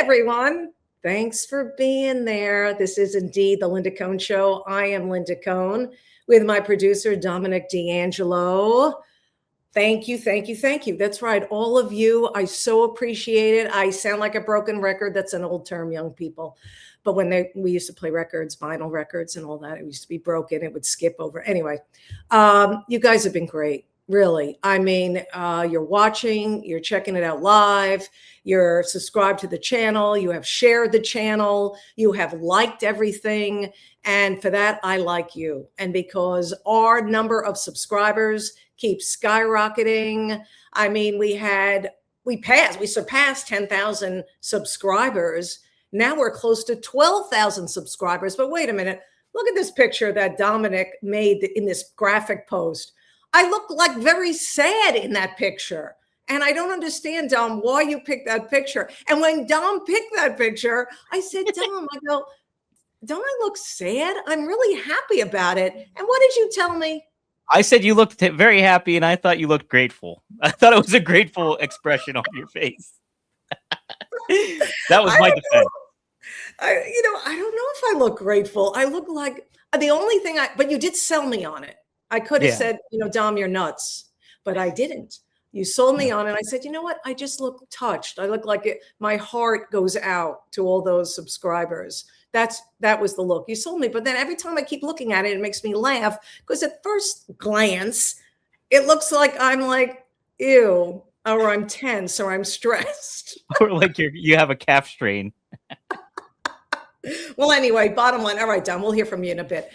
everyone. Thanks for being there. This is indeed the Linda Cohn Show. I am Linda Cohn with my producer, Dominic D'Angelo. Thank you, thank you, thank you. That's right. All of you, I so appreciate it. I sound like a broken record. That's an old term, young people. But when we used to play records, vinyl records and all that, it used to be broken. It would skip over. Anyway, you guys have been great. Really. I mean, you're watching, you're checking it out live, you're subscribed to the channel, you have shared the channel, you have liked everything. And for that, I like you. And because our number of subscribers keeps skyrocketing. I mean, we surpassed 10,000 subscribers. Now we're close to 12,000 subscribers. But wait a minute, look at this picture that Dominic made in this graphic post. I look like very sad in that picture. And I don't understand, Dom, why you picked that picture. And when Dom picked that picture, I said, Dom, don't I look sad? I'm really happy about it. And what did you tell me? I said you looked very happy, and I thought you looked grateful. I thought it was a grateful expression on your face. That was my defense. I don't know if I look grateful. I look like the only thing but you did sell me on it. I could have said, Dom, you're nuts, but I didn't. You sold me on it. I said, you know what? I just look touched. I look like my heart goes out to all those subscribers. That was the look. You sold me. But then every time I keep looking at it, it makes me laugh because at first glance, it looks like I'm like, ew, or I'm tense or I'm stressed. Or like you have a calf strain. Well, anyway, bottom line. All right, Dom, we'll hear from you in a bit.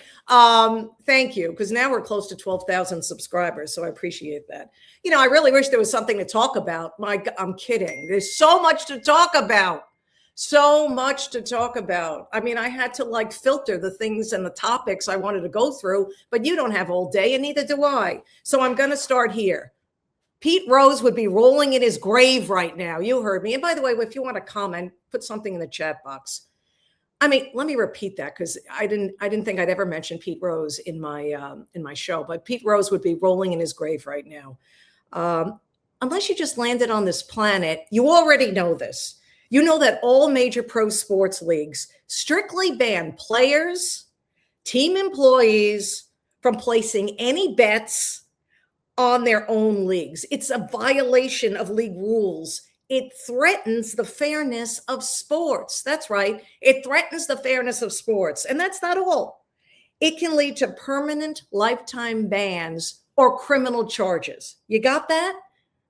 Thank you, because now we're close to 12,000 subscribers, so I appreciate that. I really wish there was something to talk about. I'm kidding. There's so much to talk about. So much to talk about. I mean, I had to filter the things and the topics I wanted to go through, but you don't have all day, and neither do I. So I'm going to start here. Pete Rose would be rolling in his grave right now. You heard me. And by the way, if you want to comment, put something in the chat box. I mean, let me repeat that because I didn't think I'd ever mention Pete Rose in my show, but Pete Rose would be rolling in his grave right now. Unless you just landed on this planet, you already know this. You know that all major pro sports leagues strictly ban players, team employees from placing any bets on their own leagues. It's a violation of league rules. It threatens the fairness of sports. That's right. It threatens the fairness of sports. And that's not all. It can lead to permanent lifetime bans or criminal charges. You got that?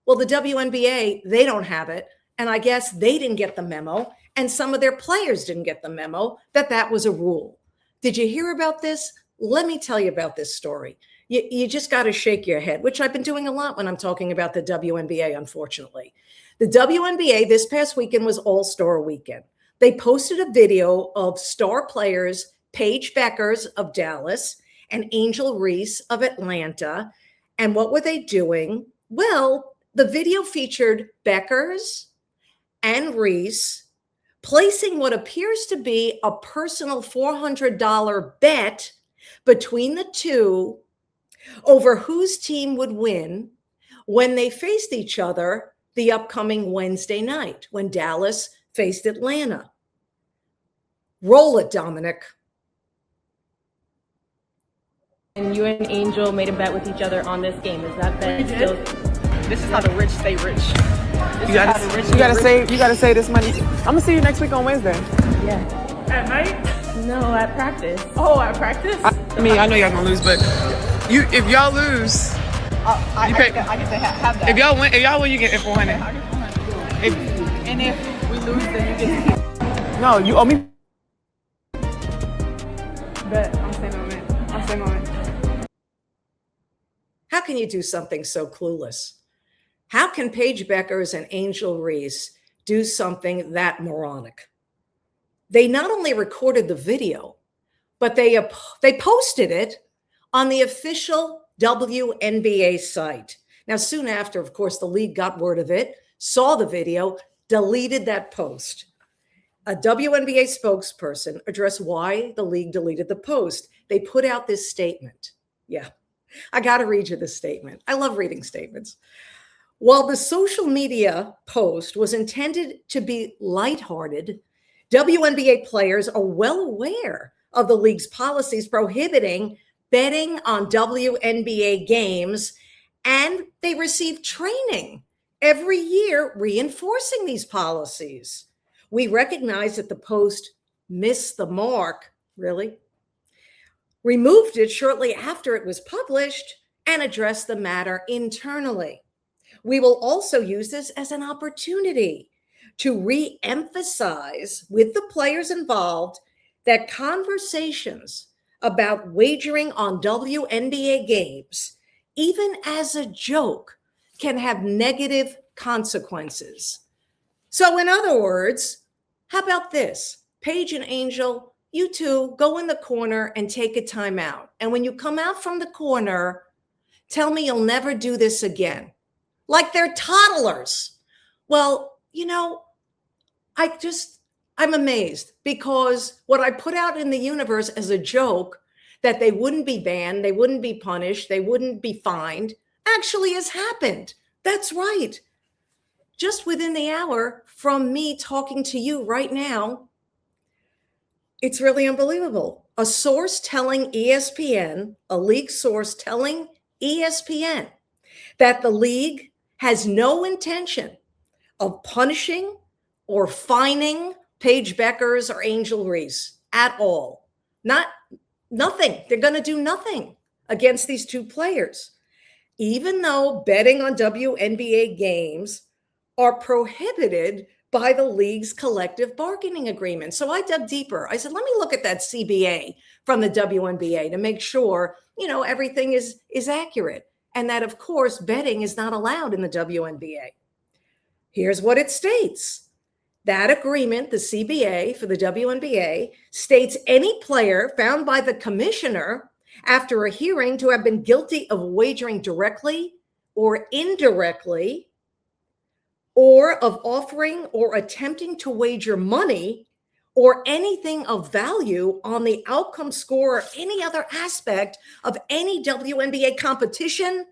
Well, the WNBA, they don't have it. And I guess they didn't get the memo. And some of their players didn't get the memo that was a rule. Did you hear about this? Let me tell you about this story. You just got to shake your head, which I've been doing a lot when I'm talking about the WNBA, unfortunately. The WNBA this past weekend was All-Star Weekend. They posted a video of star players Paige Bueckers of Dallas and Angel Reese of Atlanta. And what were they doing? Well, the video featured Bueckers and Reese placing what appears to be a personal $400 bet between the two over whose team would win when they faced each other the upcoming Wednesday night when Dallas faced Atlanta. Roll it, Dominic. And you and Angel made a bet with each other on this game. Is that bet still? This is how the rich stay rich. You gotta save this money. I'm gonna see you next week on Wednesday. Yeah. At night? No, at practice. Oh, at practice? I mean, I know y'all gonna lose, but if y'all lose, I get to have that. if y'all win, you get 400. I get 400. And if we lose, then you get to keep. No, you owe me. Bet. I'm staying on it. How can you do something so clueless? How can Paige Bueckers and Angel Reese do something that moronic? They not only recorded the video, but they posted it on the official WNBA site. Now, soon after, of course, the league got word of it, saw the video, deleted that post. A WNBA spokesperson addressed why the league deleted the post. They put out this statement. Yeah, I got to read you this statement. I love reading statements. While the social media post was intended to be lighthearted, WNBA players are well aware of the league's policies prohibiting betting on WNBA games, and they receive training every year reinforcing these policies. We recognize that the post missed the mark, really, removed it shortly after it was published, and addressed the matter internally. We will also use this as an opportunity to re-emphasize with the players involved that conversations about wagering on WNBA games, even as a joke, can have negative consequences. So in other words, how about this? Paige and Angel, you two go in the corner and take a timeout. And when you come out from the corner, tell me you'll never do this again. Like they're toddlers. Well, I'm amazed, because what I put out in the universe as a joke, that they wouldn't be banned, they wouldn't be punished, they wouldn't be fined, actually has happened. That's right. Just within the hour from me talking to you right now, it's really unbelievable. A source telling ESPN, a league source telling ESPN that the league has no intention of punishing or fining Paige Bueckers or Angel Reese at all. Nothing. They're going to do nothing against these two players, even though betting on WNBA games are prohibited by the league's collective bargaining agreement. So I dug deeper. I said, let me look at that CBA from the WNBA to make sure, everything is accurate. And that, of course, betting is not allowed in the WNBA. Here's what it states. That agreement, the CBA for the WNBA, states any player found by the commissioner after a hearing to have been guilty of wagering directly or indirectly, or of offering or attempting to wager money or anything of value on the outcome score or any other aspect of any WNBA competition,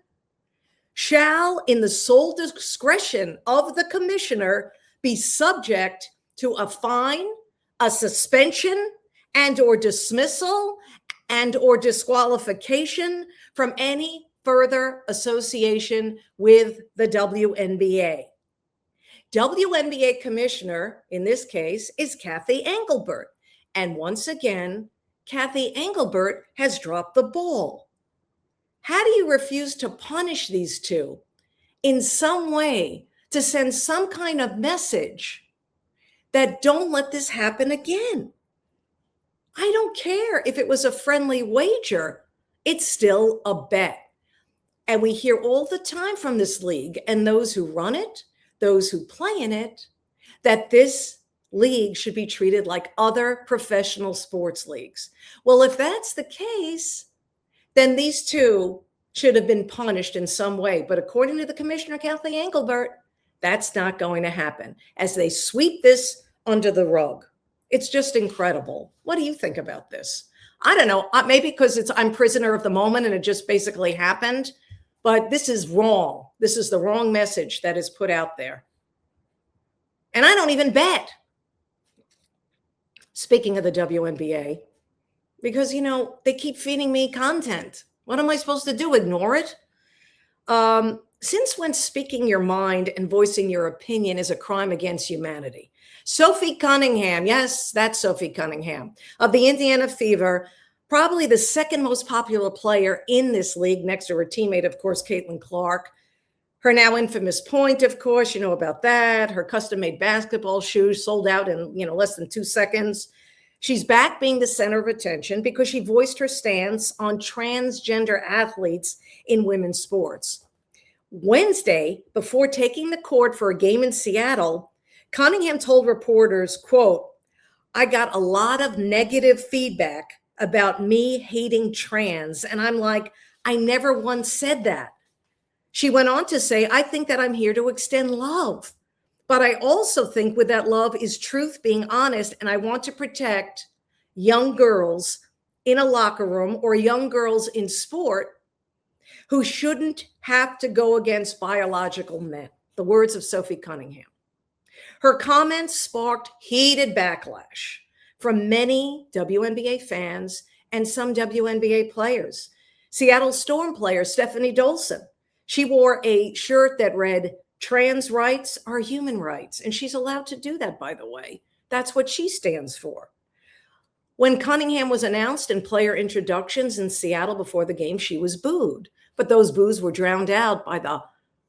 shall, in the sole discretion of the commissioner, be subject to a fine, a suspension, and or dismissal, and or disqualification from any further association with the WNBA. WNBA commissioner, in this case, is Cathy Engelbert. And once again, Cathy Engelbert has dropped the ball. How do you refuse to punish these two in some way, to send some kind of message that don't let this happen again? I don't care if it was a friendly wager. It's still a bet. And we hear all the time from this league and those who run it, those who play in it, that this league should be treated like other professional sports leagues. Well, if that's the case, then these two should have been punished in some way. But according to the commissioner, Cathy Engelbert, that's not going to happen as they sweep this under the rug. It's just incredible. What do you think about this? I don't know. Maybe because I'm prisoner of the moment and it just basically happened. But this is wrong. This is the wrong message that is put out there. And I don't even bet. Speaking of the WNBA, because, they keep feeding me content. What am I supposed to do? Ignore it? Since when speaking your mind and voicing your opinion is a crime against humanity? Sophie Cunningham, yes, that's Sophie Cunningham, of the Indiana Fever, probably the second most popular player in this league, next to her teammate, of course, Caitlin Clark. Her now infamous point, of course, you know about that. Her custom-made basketball shoes sold out in, less than 2 seconds. She's back being the center of attention because she voiced her stance on transgender athletes in women's sports. Wednesday, before taking the court for a game in Seattle, Cunningham told reporters, quote, "I got a lot of negative feedback about me hating trans." And I'm like, I never once said that. She went on to say, "I think that I'm here to extend love. But I also think with that love is truth, being honest, and I want to protect young girls in a locker room or young girls in sport who shouldn't have to go against biological men. The words of Sophie Cunningham. Her comments sparked heated backlash from many WNBA fans and some WNBA players. Seattle Storm player Stephanie Dolson, she wore a shirt that read, "Trans rights are human rights." And she's allowed to do that, by the way. That's what she stands for. When Cunningham was announced in player introductions in Seattle before the game, she was booed. But those boos were drowned out by the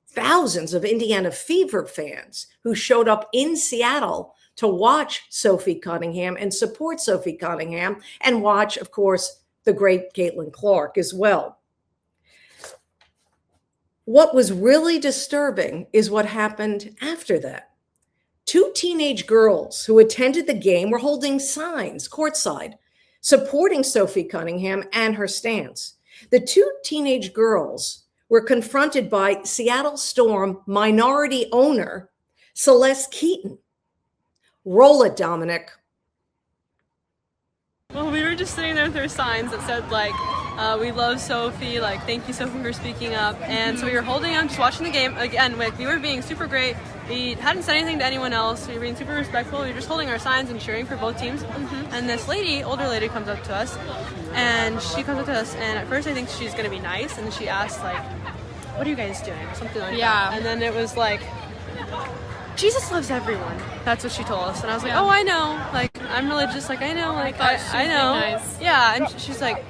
thousands of Indiana Fever fans who showed up in Seattle to watch Sophie Cunningham and support Sophie Cunningham and watch, of course, the great Caitlin Clark as well. What was really disturbing is what happened after that. Two teenage girls who attended the game were holding signs courtside, supporting Sophie Cunningham and her stance. The two teenage girls were confronted by Seattle Storm minority owner Celeste Keaton. Roll it, Dominic. Well, we were just sitting there with our signs that said, like, we love Sophie, like, thank you, Sophie, for speaking up. And so we were holding them, just watching the game. Again, like, we were being super great. We hadn't said anything to anyone else. We were being super respectful. We were just holding our signs and cheering for both teams. And this lady, older lady, comes up to us. And she comes up to us, and at first I think she's going to be nice. And then she asks, like, what are you guys doing? Something like that. And then it was like, Jesus loves everyone. That's what she told us. And I was like, oh, I know. Like, I'm religious. Like, I know. Like, I know. Nice. Yeah. And she's like,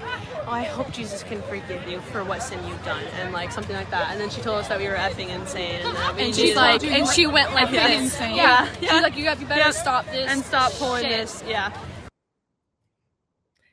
oh, I hope Jesus can forgive you for what sin you've done. And, like, something like that. And then she told us that we were effing insane. And, that we she's like, and she went like this. Insane. Yeah. She was like, you better stop this. And stop pulling this. Yeah.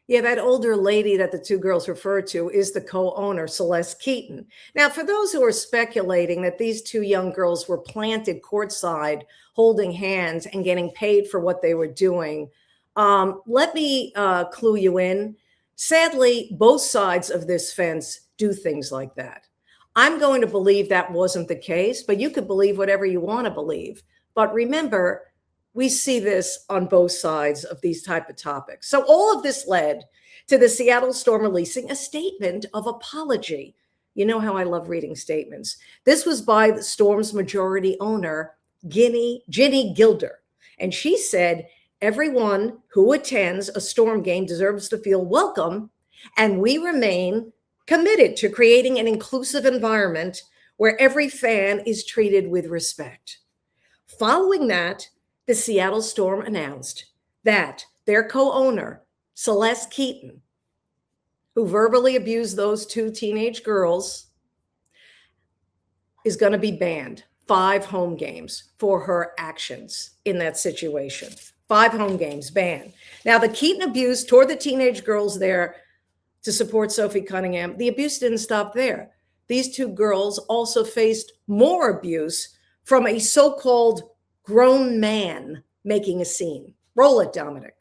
Yeah, that older lady that the two girls refer to is the co-owner, Celeste Keaton. Now, for those who are speculating that these two young girls were planted courtside, holding hands and getting paid for what they were doing, let me clue you in. Sadly, both sides of this fence do things like that. I'm going to believe that wasn't the case, but you could believe whatever you want to believe. But remember, we see this on both sides of these type of topics. So all of this led to the Seattle Storm releasing a statement of apology. You know how I love reading statements. This was by the Storm's majority owner, Ginny Gilder. And she said, everyone who attends a Storm game deserves to feel welcome. And we remain committed to creating an inclusive environment where every fan is treated with respect. Following that, the Seattle Storm announced that their co-owner, Celeste Keaton, who verbally abused those two teenage girls, is going to be banned 5 home games for her actions in that situation. 5 home games banned. Now, the Keaton abuse toward the teenage girls there to support Sophie Cunningham, the abuse didn't stop there. These two girls also faced more abuse from a so-called grown man making a scene. Roll it, Dominic.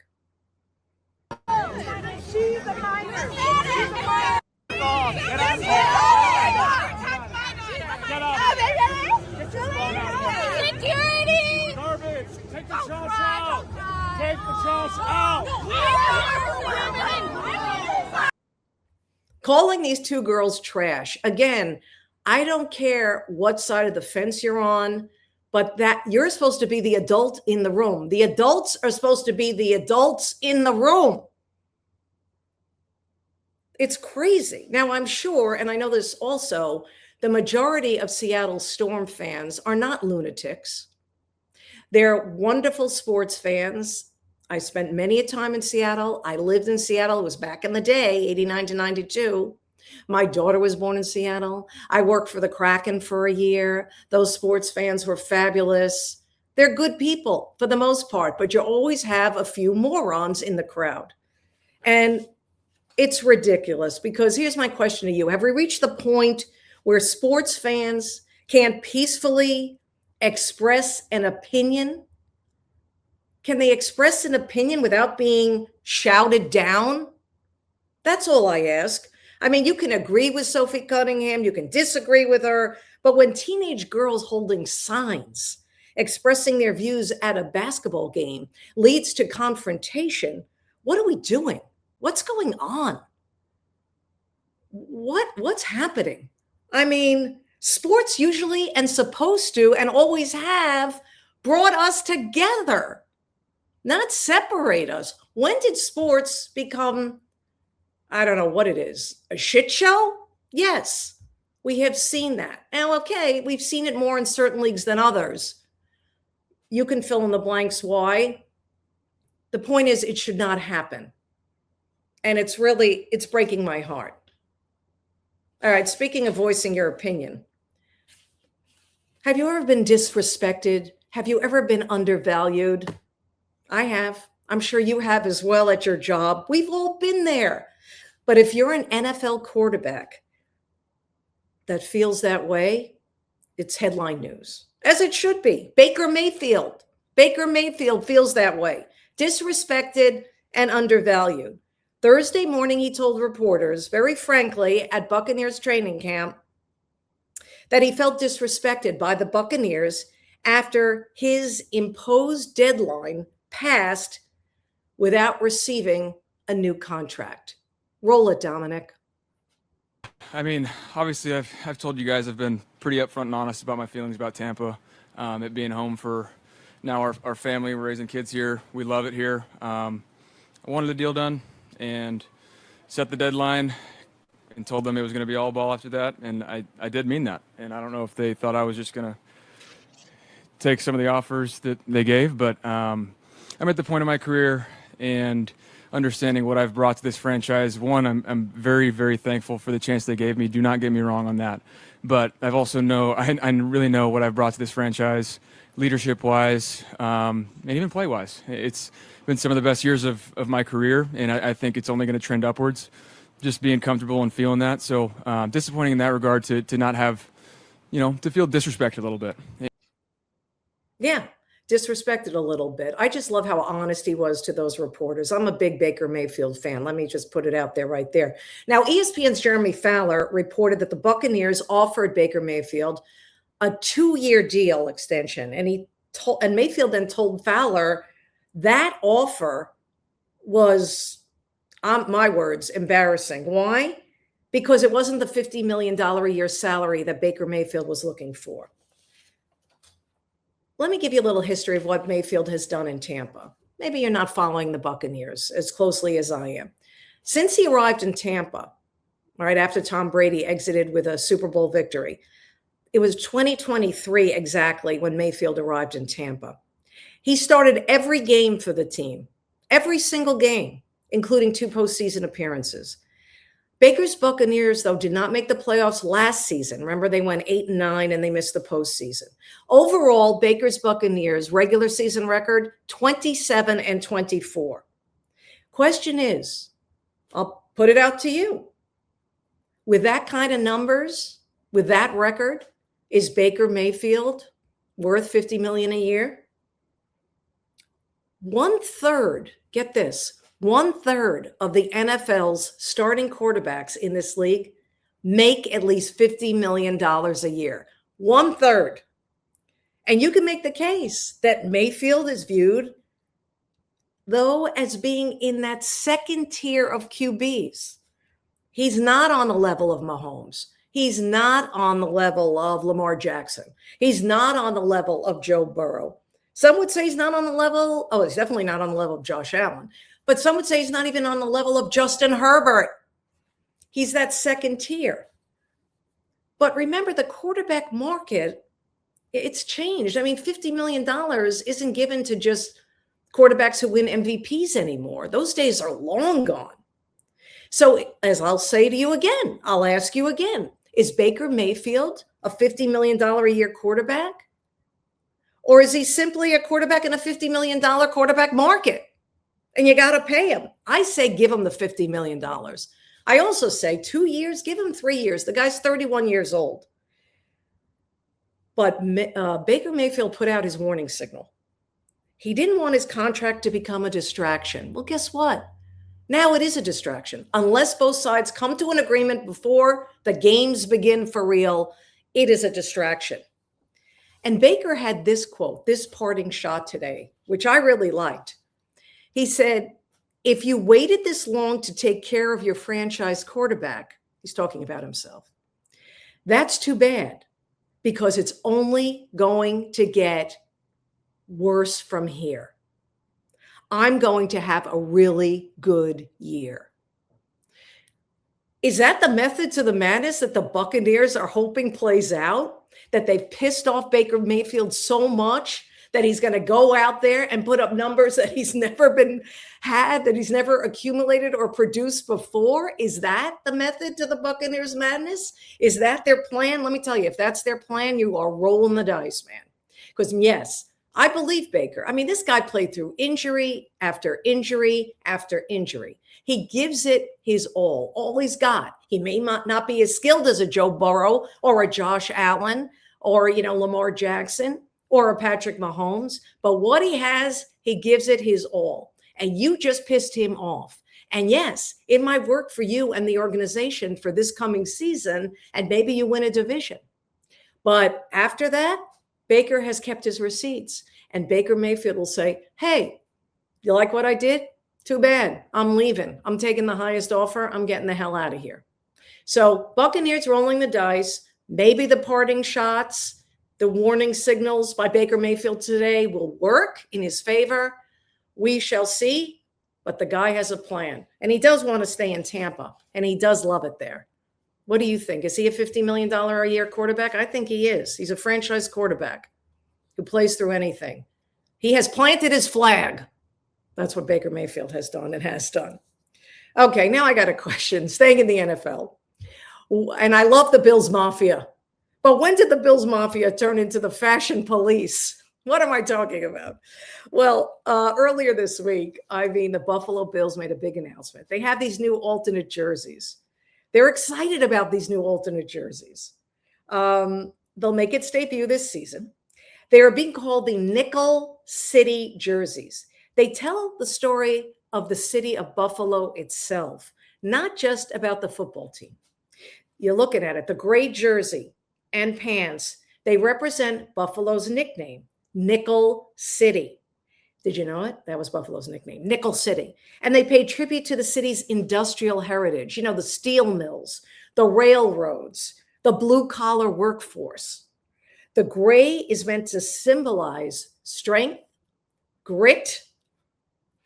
She's a minor. Security! Garbage! Take the shots out! Take the shots out! Calling these two girls trash. Again, I don't care what side of the fence you're on, but that you're supposed to be the adult in the room. The adults are supposed to be the adults in the room. It's crazy. Now, I'm sure, and I know this also, the majority of Seattle Storm fans are not lunatics. They're wonderful sports fans. I spent many a time in Seattle. I lived in Seattle. It was back in the day, 89 to 92. My daughter was born in Seattle. I worked for the Kraken for a year. Those sports fans were fabulous. They're good people for the most part, but you always have a few morons in the crowd. And it's ridiculous because here's my question to you. Have we reached the point where sports fans can't peacefully express an opinion? Can they express an opinion without being shouted down? That's all I ask. I mean, you can agree with Sophie Cunningham, you can disagree with her, but when teenage girls holding signs expressing their views at a basketball game leads to confrontation, what are we doing? What's going on? what's happening? I mean, sports usually and supposed to and always have brought us together, not separate us. When did sports become, I don't know what it is, a shit show? Yes, we have seen that. Now, okay, we've seen it more in certain leagues than others. You can fill in the blanks why. The point is, it should not happen. And it's breaking my heart. All right, speaking of voicing your opinion, have you ever been disrespected? Have you ever been undervalued? I have. I'm sure you have as well at your job. We've all been there. But if you're an NFL quarterback that feels that way, it's headline news, as it should be. Baker Mayfield feels that way, disrespected and undervalued. Thursday morning, he told reporters, very frankly, at Buccaneers training camp, that he felt disrespected by the Buccaneers after his imposed deadline passed without receiving a new contract. Roll it, Dominic. I mean, obviously, I've told you guys I've been pretty upfront and honest about my feelings about Tampa. It being home for now our family. We're raising kids here. We love it here. I wanted the deal done and set the deadline and told them it was going to be all ball after that. And I did mean that. And I don't know if they thought I was just going to take some of the offers that they gave, but I'm at the point in my career and understanding what I've brought to this franchise. One, I'm very, very thankful for the chance they gave me. Do not get me wrong on that. But I've also I really know what I've brought to this franchise, leadership-wise, and even play-wise. It's been some of the best years of my career, and I think it's only going to trend upwards, just being comfortable and feeling that. So disappointing in that regard to not have, to feel disrespected a little bit. Yeah, disrespected a little bit. I just love how honest he was to those reporters. I'm a big Baker Mayfield fan. Let me just put it out there right there. Now, ESPN's Jeremy Fowler reported that the Buccaneers offered Baker Mayfield a 2-year deal extension. And Mayfield then told Fowler that offer was, my words, embarrassing. Why? Because it wasn't the $50 million a year salary that Baker Mayfield was looking for. Let me give you a little history of what Mayfield has done in Tampa. Maybe you're not following the Buccaneers as closely as I am. Since he arrived in Tampa, right after Tom Brady exited with a Super Bowl victory, it was 2023 exactly when Mayfield arrived in Tampa. He started every game for the team, every single game, including 2 postseason appearances. Baker's Buccaneers, though, did not make the playoffs last season. Remember, they went 8-9 and they missed the postseason. Overall, Baker's Buccaneers regular season record, 27-24. Question is, I'll put it out to you. With that kind of numbers, with that record, is Baker Mayfield worth $50 million a year? 1/3, get this, 1/3 of the NFL's starting quarterbacks in this league make at least $50 million a year. 1/3. And you can make the case that Mayfield is viewed, though, as being in that second tier of QBs. He's not on the level of Mahomes. He's not on the level of Lamar Jackson. He's not on the level of Joe Burrow. Some would say he's not on the level, he's definitely not on the level of Josh Allen. But some would say he's not even on the level of Justin Herbert. He's that second tier. But remember, the quarterback market, it's changed. I mean, $50 million isn't given to just quarterbacks who win MVPs anymore. Those days are long gone. So as I'll say to you again, I'll ask you again, is Baker Mayfield a $50 million a year quarterback? Or is he simply a quarterback in a $50 million quarterback market? And you got to pay him. I say give him the $50 million. I also say 2 years, give him 3 years. The guy's 31 years old. But Baker Mayfield put out his warning signal. He didn't want his contract to become a distraction. Well, guess what? Now it is a distraction. Unless both sides come to an agreement before the games begin for real, it is a distraction. And Baker had this quote, this parting shot today, which I really liked. He said, if you waited this long to take care of your franchise quarterback, He's talking about himself. That's too bad, because it's only going to get worse from here. I'm going to have a really good year. Is that the method to the madness that the Buccaneers are hoping plays out? That they've pissed off Baker Mayfield so much that he's going to go out there and put up numbers that he's never that he's never accumulated or produced before? Is that the method to the Buccaneers madness? Is that their plan? Let me tell you, if that's their plan, you are rolling the dice, man. Because yes, I believe Baker. I mean, this guy played through injury after injury after injury. He gives it his all he's got. He may not be as skilled as a Joe Burrow or a Josh Allen or, Lamar Jackson or a Patrick Mahomes, but what he has, he gives it his all. And you just pissed him off. And yes, it might work for you and the organization for this coming season, and maybe you win a division. But after that, Baker has kept his receipts, and Baker Mayfield will say, hey, you like what I did? Too bad. I'm leaving. I'm taking the highest offer. I'm getting the hell out of here. So Buccaneers rolling the dice. Maybe the parting shots, the warning signals by Baker Mayfield today will work in his favor. We shall see. But the guy has a plan. And he does want to stay in Tampa. And he does love it there. What do you think? Is he a $50 million a year quarterback? I think he is. He's a franchise quarterback who plays through anything. He has planted his flag. That's what Baker Mayfield has done and has done. Okay, now I got a question. Staying in the NFL. And I love the Bills Mafia. But when did the Bills Mafia turn into the fashion police? What am I talking about? Well, earlier this week, the Buffalo Bills made a big announcement. They have these new alternate jerseys. They're excited about these new alternate jerseys. They'll make its debut this season. They are being called the Nickel City jerseys. They tell the story of the city of Buffalo itself, not just about the football team. You're looking at it, the gray jersey and pants, they represent Buffalo's nickname, Nickel City. Did you know it? That was Buffalo's nickname, Nickel City. And they paid tribute to the city's industrial heritage, the steel mills, the railroads, the blue-collar workforce. The gray is meant to symbolize strength, grit,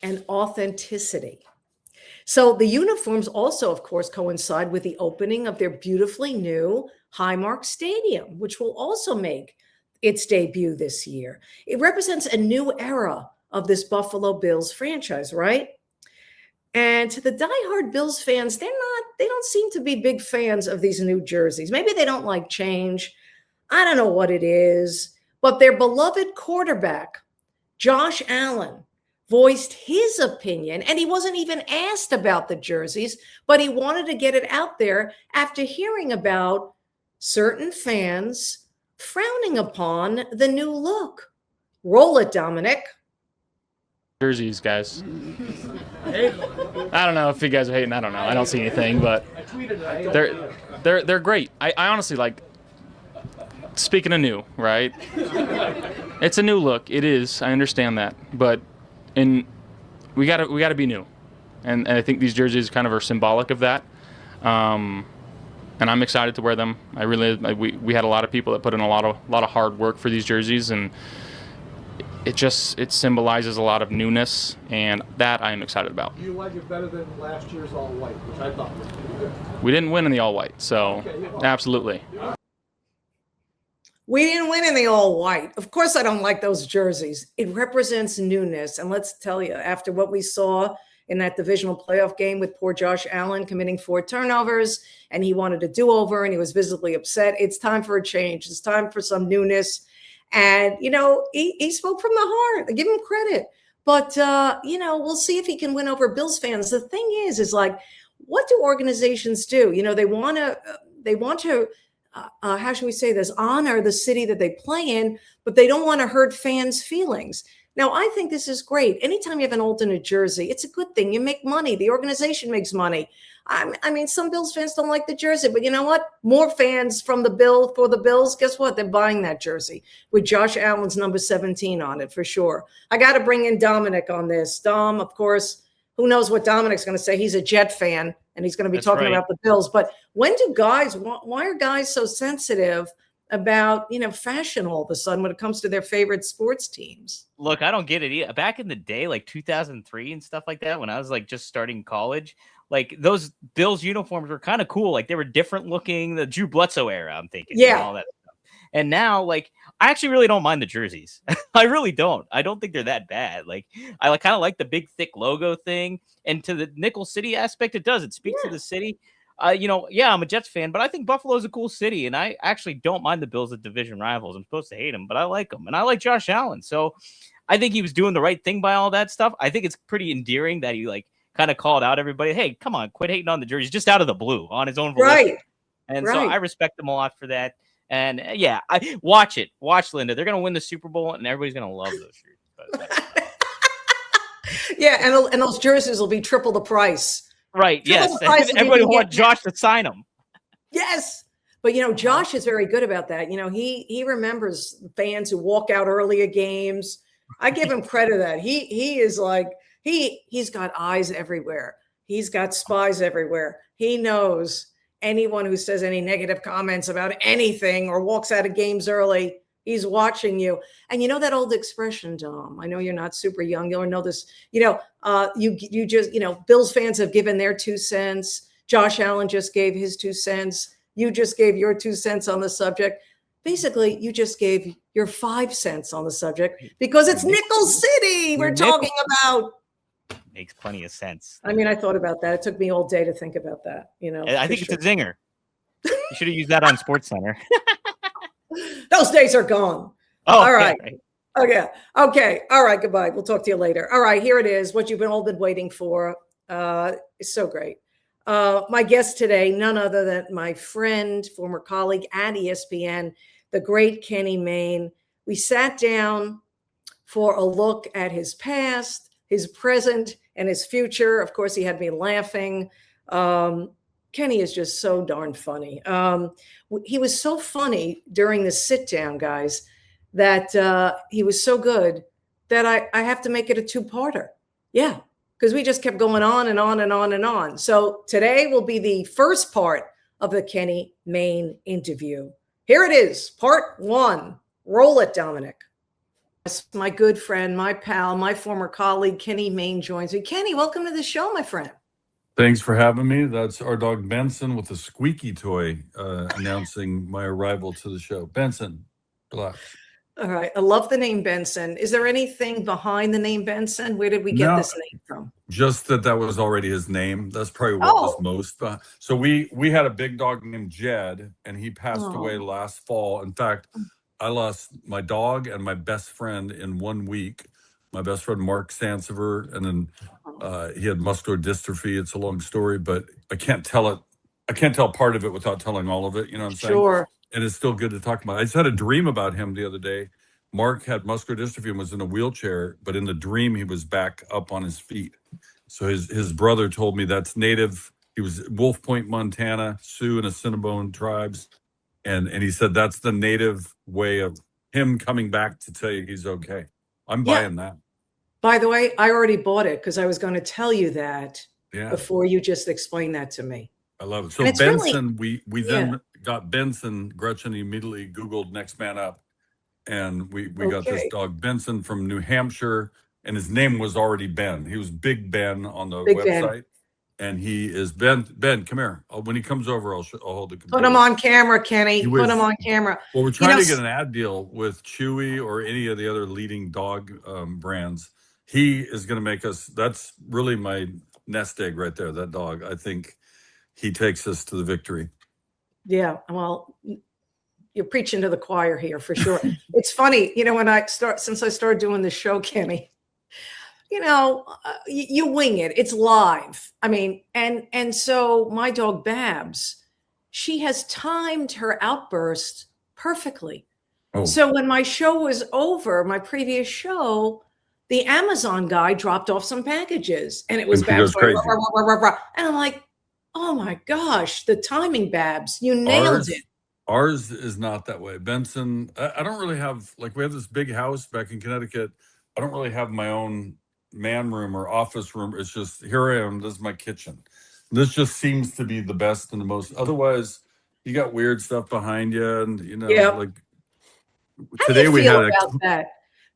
and authenticity. So the uniforms also, of course, coincide with the opening of their beautifully new Highmark Stadium, which will also make its debut this year. It represents a new era of this Buffalo Bills franchise, right? And to the diehard Bills fans, they don't seem to be big fans of these new jerseys. Maybe they don't like change. I don't know what it is, but their beloved quarterback, Josh Allen, voiced his opinion, and he wasn't even asked about the jerseys, but he wanted to get it out there after hearing about certain fans frowning upon the new look. Roll it, Dominic. Jerseys, guys. I don't know if you guys are hating. I don't know. I don't see anything, but they're great. I honestly like. Speaking of new, right? It's a new look. It is. I understand that, but we gotta be new, and I think these jerseys kind of are symbolic of that. And I'm excited to wear them. We had a lot of people that put in a lot of hard work for these jerseys, and it symbolizes a lot of newness, and that I am excited about. Do you like it better than last year's all white, which I thought was pretty good? We didn't win in the all white, so absolutely. We didn't win in the all white. Of course, I don't like those jerseys. It represents newness. And let's tell you, after what we saw in that divisional playoff game with poor Josh Allen committing 4 turnovers, and he wanted a do-over and he was visibly upset, it's time for a change. It's time for some newness. And, he spoke from the heart. I give him credit. But, we'll see if he can win over Bills fans. The thing is like, what do organizations do? They want to, how should we say this, honor the city that they play in, but they don't want to hurt fans' feelings. Now, I think this is great. Anytime you have an alternate jersey, it's a good thing. You make money. The organization makes money. Some Bills fans don't like the jersey, but you know what? More fans for the Bills, guess what? They're buying that jersey with Josh Allen's number 17 on it for sure. I got to bring in Dominic on this. Dom, of course, who knows what Dominic's going to say? He's a Jet fan. and he's going to be That's talking right. about the Bills. But when do guys, why are guys so sensitive about, fashion all of a sudden when it comes to their favorite sports teams? Look, I don't get it either. Back in the day, like 2003 and stuff like that, when I was like just starting college, like those Bills uniforms were kind of cool. Like they were different looking, the Drew Bledsoe era, I'm thinking, and all that stuff. And now, like, I actually really don't mind the jerseys. I really don't. I don't think they're that bad. Like, I kind of like the big, thick logo thing. And to the Nickel City aspect, it does. It speaks to the city. I'm a Jets fan, but I think Buffalo's a cool city. And I actually don't mind the Bills as division rivals. I'm supposed to hate them, but I like them. And I like Josh Allen. So I think he was doing the right thing by all that stuff. I think it's pretty endearing that he, like, kind of called out everybody. Hey, come on, quit hating on the jerseys just out of the blue on his own volition. Right. And so I respect them a lot for that. And I watch it. Watch, Linda. They're going to win the Super Bowl, and everybody's going to love those shirts. And those jerseys will be triple the price. Right. Yes. Everybody will want Josh to sign them. Yes. But, Josh is very good about that. He remembers fans who walk out early at games. I give him credit that he is like, he's got eyes everywhere. He's got spies everywhere. He knows anyone who says any negative comments about anything or walks out of games early, he's watching you. And that old expression, Dom, I know you're not super young. You'll know this, you just, Bills fans have given their 2 cents. Josh Allen just gave his 2 cents. You just gave your 2 cents on the subject. Basically, you just gave your 5 cents on the subject because it's Nickel City we're talking about. Makes plenty of sense. I mean, I thought about that. It took me all day to think about that. I think it's a zinger. You should have used that on SportsCenter. Those days are gone. Oh, all right. Yeah, Okay. All right. Goodbye. We'll talk to you later. All right. Here it is. What you've all been waiting for. It's so great. My guest today, none other than my friend, former colleague at ESPN, the great Kenny Mayne. We sat down for a look at his past, his present, and his future. Of course, he had me laughing. Kenny is just so darn funny. He was so funny during the sit down, guys, that he was so good that I have to make it a 2-parter. Yeah, because we just kept going on and on and on and on. So today will be the first part of the Kenny Mayne interview. Here it is, part 1. Roll it, Dominic. My good friend, my pal, my former colleague, Kenny Mayne joins me. Kenny, welcome to the show, my friend. Thanks for having me. That's our dog Benson with a squeaky toy announcing my arrival to the show. Benson, relax. All right. I love the name Benson. Is there anything behind the name Benson? Where did we get this name from? Just that was already his name. That's probably what was most. So we had a big dog named Jed, and he passed away last fall. In fact, I lost my dog and my best friend in 1 week. My best friend, Mark Sansevier, and then he had muscular dystrophy. It's a long story, but I can't tell it. I can't tell part of it without telling all of it. You know what I'm saying? Sure. And it's still good to talk about. I just had a dream about him the other day. Mark had muscular dystrophy and was in a wheelchair, but in the dream, he was back up on his feet. So his brother told me that's native. He was Wolf Point, Montana, Sioux and Assiniboine tribes. And he said that's the native way of him coming back to tell you he's okay. I'm buying that. By the way, I already bought it because I was going to tell you that Yeah. before you just explained that to me. I love it. So And it's Benson, really- we then got Benson. Gretchen immediately Googled next man up. And we got this dog Benson from New Hampshire. And his name was already Ben. He was Big Ben on the website. And he is Ben. Ben, come here. When he comes over, I'll hold the computer. Put him on camera, Kenny. Put him on camera. Well, we're trying to get an ad deal with Chewy or any of the other leading dog brands. He is going to make us. That's really my nest egg right there. That dog. I think he takes us to the victory. Yeah. Well, you're preaching to the choir here for sure. It's funny, since I started doing this show, Kenny. You wing it. It's live. I mean, and so my dog Babs, she has timed her outburst perfectly. Oh. So when my show was over, my previous show, the Amazon guy dropped off some packages, and it was Babs. And I'm like, oh my gosh, the timing, Babs, you nailed it. Ours is not that way. Benson, I don't really have, we have this big house back in Connecticut. I don't really have my own man room or office room. It's just, here I am. This is my kitchen. This just seems to be the best and the most. Otherwise, you got weird stuff behind you, and Yeah. like How do today you we feel had about that?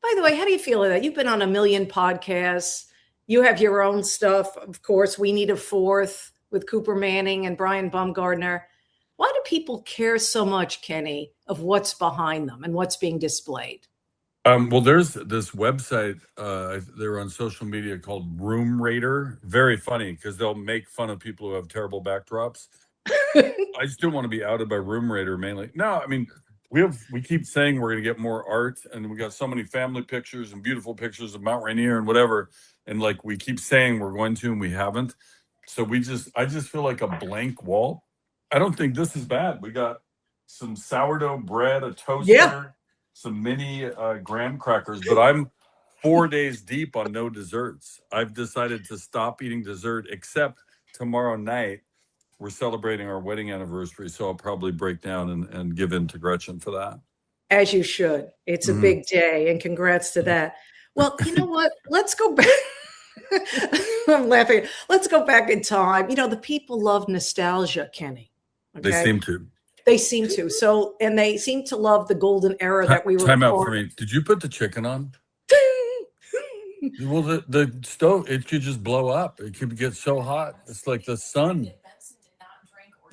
By the way, how do you feel about that? You've been on a million podcasts. You have your own stuff. Of course, We Need a Fourth with Cooper Manning and Brian Baumgartner. Why do people care so much, Kenny, of what's behind them and what's being displayed? Well, there's this website. They're on social media called Room Raider. Very funny because they'll make fun of people who have terrible backdrops. I just don't want to be outed by Room Raider mainly. No, I mean we keep saying we're going to get more art, and we got so many family pictures and beautiful pictures of Mount Rainier and whatever, and like we keep saying we're going to, and we haven't. So I just feel like a blank wall. I don't think this is bad. We got some sourdough bread, a toaster, some mini graham crackers, but I'm 4 days deep on no desserts. I've decided to stop eating dessert, except tomorrow night. We're celebrating our wedding anniversary, so I'll probably break down and give in to Gretchen for that. As you should. It's a big day, and congrats to that. Well, you know what? Let's go back. I'm laughing. Let's go back in time. The people love nostalgia, Kenny. Okay? They seem to. They seem to. So, and they seem to love the golden era that we were. Time out for me. Did you put the chicken on? Well, the stove, it could just blow up. It could get so hot. It's like the sun.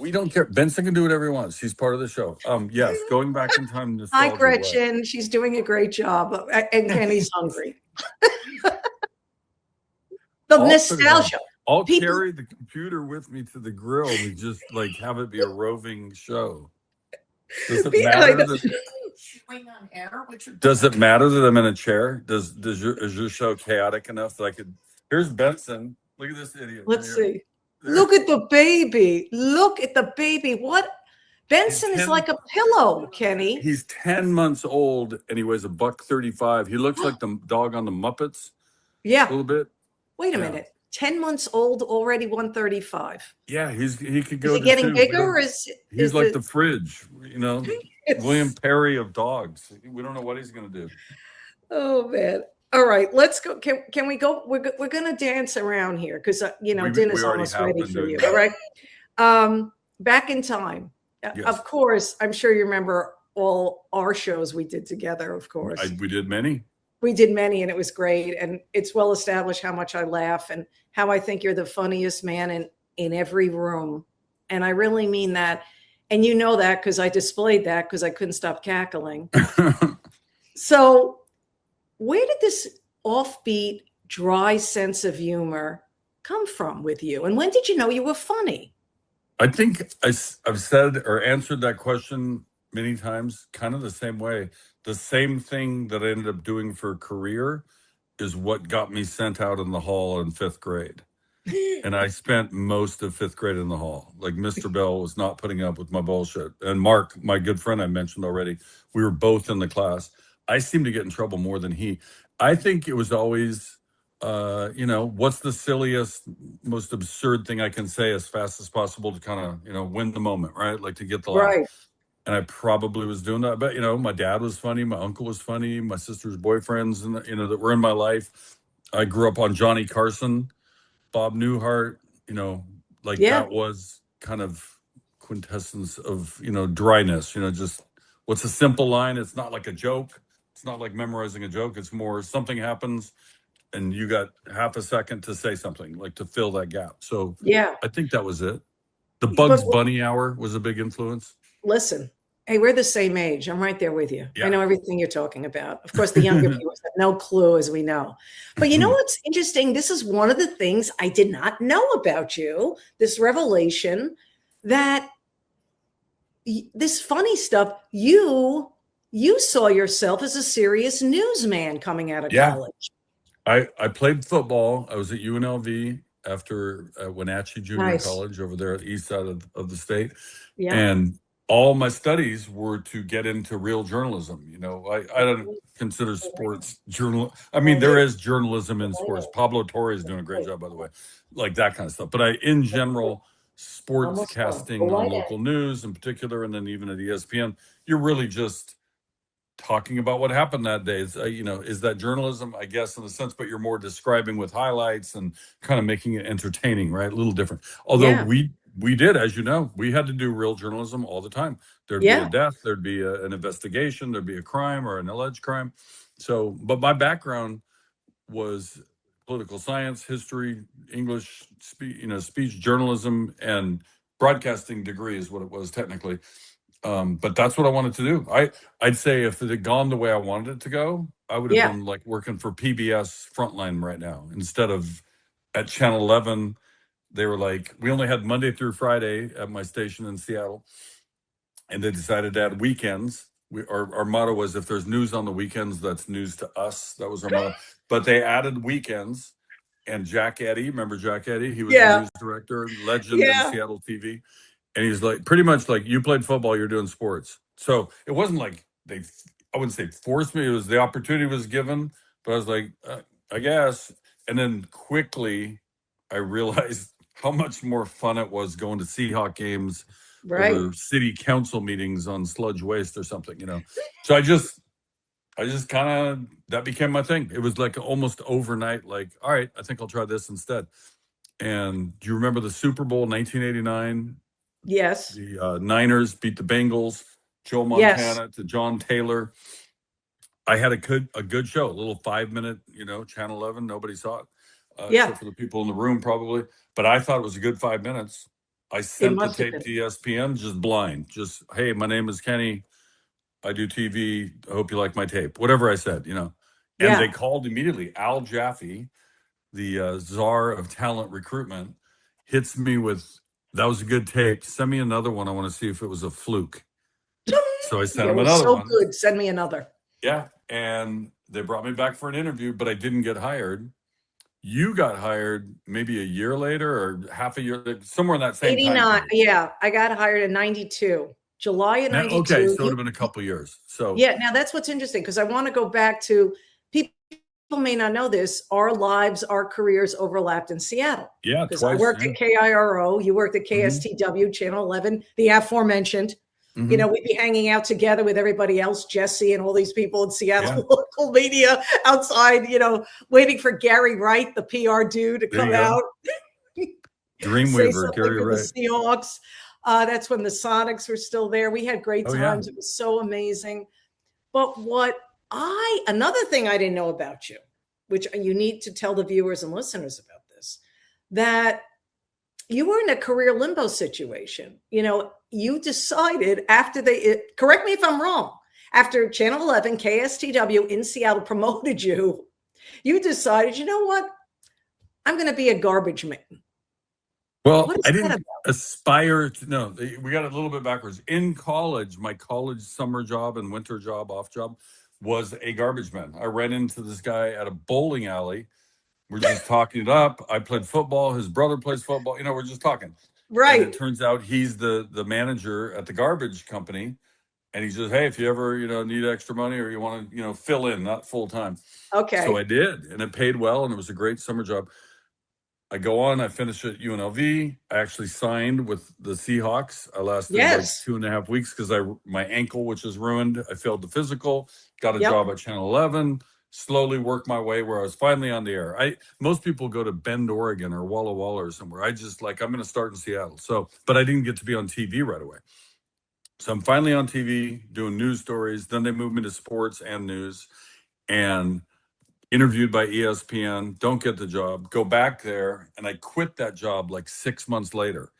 We don't care. Benson can do whatever he wants. He's part of the show. Yes, going back in time. Hi, Gretchen. She's doing a great job. And Kenny's hungry. Nostalgia. I'll carry the computer with me to the grill. We just like have it be a roving show. Does it matter? Does it matter that I'm in a chair? Is your show chaotic enough that I could? Here's Benson. Look at this idiot. Let's see. Look at the baby. Look at the baby. What? Benson is like a pillow, Kenny. He's 10 months old and he weighs $135. He looks like the dog on the Muppets. Yeah. A little bit. Wait a minute. 10 months old, already 135. Yeah, he could go. Is he getting bigger? Or he's like the fridge, William Perry of dogs. We don't know what he's going to do. Oh man. All right, let's go. Can we go? We're going to dance around here because dinner's almost ready for you. All right. Back in time. Yes. Of course, I'm sure you remember all our shows we did together. Of course, we did many. We did many, and it was great. And it's well established how much I laugh and how I think you're the funniest man in every room. And I really mean that. And you know that because I displayed that because I couldn't stop cackling. So where did this offbeat, dry sense of humor come from with you? And when did you know you were funny? I think I've said or answered that question many times, kind of the same way. The same thing that I ended up doing for a career is what got me sent out in the hall in 5th grade. And I spent most of 5th grade in the hall. Like Mr. Bell was not putting up with my bullshit. And Mark, my good friend I mentioned already, we were both in the class. I seemed to get in trouble more than he. I think it was always, what's the silliest, most absurd thing I can say as fast as possible to kind of, win the moment, right? Like to get the laugh. Right. And I probably was doing that. But, my dad was funny. My uncle was funny. My sister's boyfriends, and that were in my life. I grew up on Johnny Carson, Bob Newhart, that was kind of quintessence of, dryness, just what's a simple line. It's not like a joke. It's not like memorizing a joke. It's more something happens and you got half a second to say something, like to fill that gap. So yeah, I think that was it. The Bugs Bunny hour was a big influence. Listen, hey, we're the same age. I'm right there with you. Yeah. I know everything you're talking about. Of course, the younger viewers have no clue, as we know. But you know what's interesting? This is one of the things I did not know about you, this revelation that this funny stuff, you saw yourself as a serious newsman coming out of college. I played football. I was at UNLV after Wenatchee Junior College over there at the east side of the state. Yeah. And all my studies were to get into real journalism. I don't consider sports journal. I mean, there is journalism in sports. Pablo Torre is doing a great job, by the way, like that kind of stuff. But in general, sports casting on local news in particular, and then even at ESPN, you're really just talking about what happened that day. Is is that journalism? I guess in a sense, but you're more describing with highlights and kind of making it entertaining, right? A little different. Although Yeah. we did, as you know, we had to do real journalism all the time. There'd be a death, there'd be an investigation, there'd be a crime or an alleged crime. So, but my background was political science, history, English, speech, journalism, and broadcasting degree is what it was technically. But that's what I wanted to do. I'd say if it had gone the way I wanted it to go, I would have been like working for PBS Frontline right now instead of at Channel 11. They were like, we only had Monday through Friday at my station in Seattle, and they decided to add weekends. Our motto was, if there's news on the weekends, that's news to us. That was our motto. But they added weekends, and Jack Eddy, remember Jack Eddy? He was the news director, legend in Seattle TV. And he's like, pretty much like, you played football, you're doing sports. So it wasn't like I wouldn't say forced me. It was the opportunity was given, but I was like, I guess. And then quickly I realized how much more fun it was going to Seahawk games or city council meetings on sludge waste or something, So I just kind of, that became my thing. It was like almost overnight, like, all right, I think I'll try this instead. And do you remember the Super Bowl 1989? Yes. The Niners beat the Bengals, Joe Montana to John Taylor. I had a good show, a little 5-minute, Channel 11. Nobody saw it, except for the people in the room probably. But I thought it was a good 5 minutes. I sent the tape to ESPN, just blind. Just, hey, my name is Kenny. I do TV. I hope you like my tape. Whatever I said, And they called immediately. Al Jaffe, the czar of talent recruitment, hits me with, that was a good tape. Send me another one. I want to see if it was a fluke. So I sent him another one. Good. Send me another. Yeah. And they brought me back for an interview, but I didn't get hired. You got hired maybe a year later or half a year, somewhere in that same 89. time. Yeah. I got hired in 92. July of 92. Okay. So it would have been a couple of years. So now that's what's interesting, because I want to go back to, people may not know this, our lives, our careers overlapped in Seattle. Yeah, because I worked at KIRO, you worked at KSTW, Channel 11, the aforementioned. We'd be hanging out together with everybody else, Jesse and all these people in Seattle local media outside, waiting for Gary Wright, the PR dude, to come out. Dreamweaver, Gary Wright. The Seahawks. That's when the Sonics were still there. We had great times. It was so amazing. But another thing I didn't know about you, which you need to tell the viewers and listeners about this, that you were in a career limbo situation. You decided after correct me if I'm wrong, after Channel 11, KSTW in Seattle promoted you, you decided, you know what? I'm going to be a garbage man. Well, I didn't aspire to, no, we got it a little bit backwards. In college, my college summer job and winter job, off job, was a garbage man. I ran into this guy at a bowling alley. We're just talking it up. I played football. His brother plays football. We're just talking. Right. And it turns out he's the manager at the garbage company. And he says, hey, if you ever, need extra money or you want to, fill in, not full time. Okay. So I did. And it paid well. And it was a great summer job. I go on, I finished at UNLV. I actually signed with the Seahawks. I lasted like 2.5 weeks because my ankle, which is ruined. I failed the physical, got a job at Channel 11, slowly worked my way where I was finally on the air. Most people go to Bend, Oregon or Walla Walla or somewhere. I just I'm going to start in Seattle. So, but I didn't get to be on TV right away. So I'm finally on TV doing news stories. Then they moved me to sports and news, and interviewed by ESPN, don't get the job, go back there. And I quit that job like 6 months later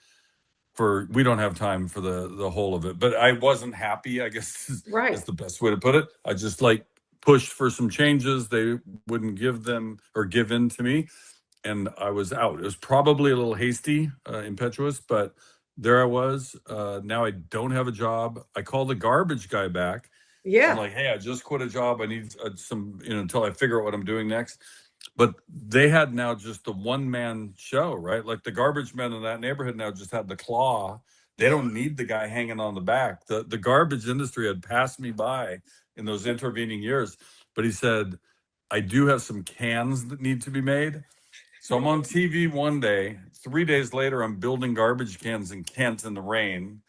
we don't have time for the whole of it, but I wasn't happy, I guess is the best way to put it. I just pushed for some changes. They wouldn't give them or give in to me. And I was out. It was probably a little hasty, impetuous, but there I was. Now I don't have a job. I called the garbage guy back. Yeah. I'm like, hey, I just quit a job. I need some, until I figure out what I'm doing next. But they had now just the one-man show, right? Like the garbage men in that neighborhood now just had the claw. They don't need the guy hanging on the back. The garbage industry had passed me by in those intervening years. But he said, I do have some cans that need to be made. So I'm on TV one day. 3 days later, I'm building garbage cans in Kent in the rain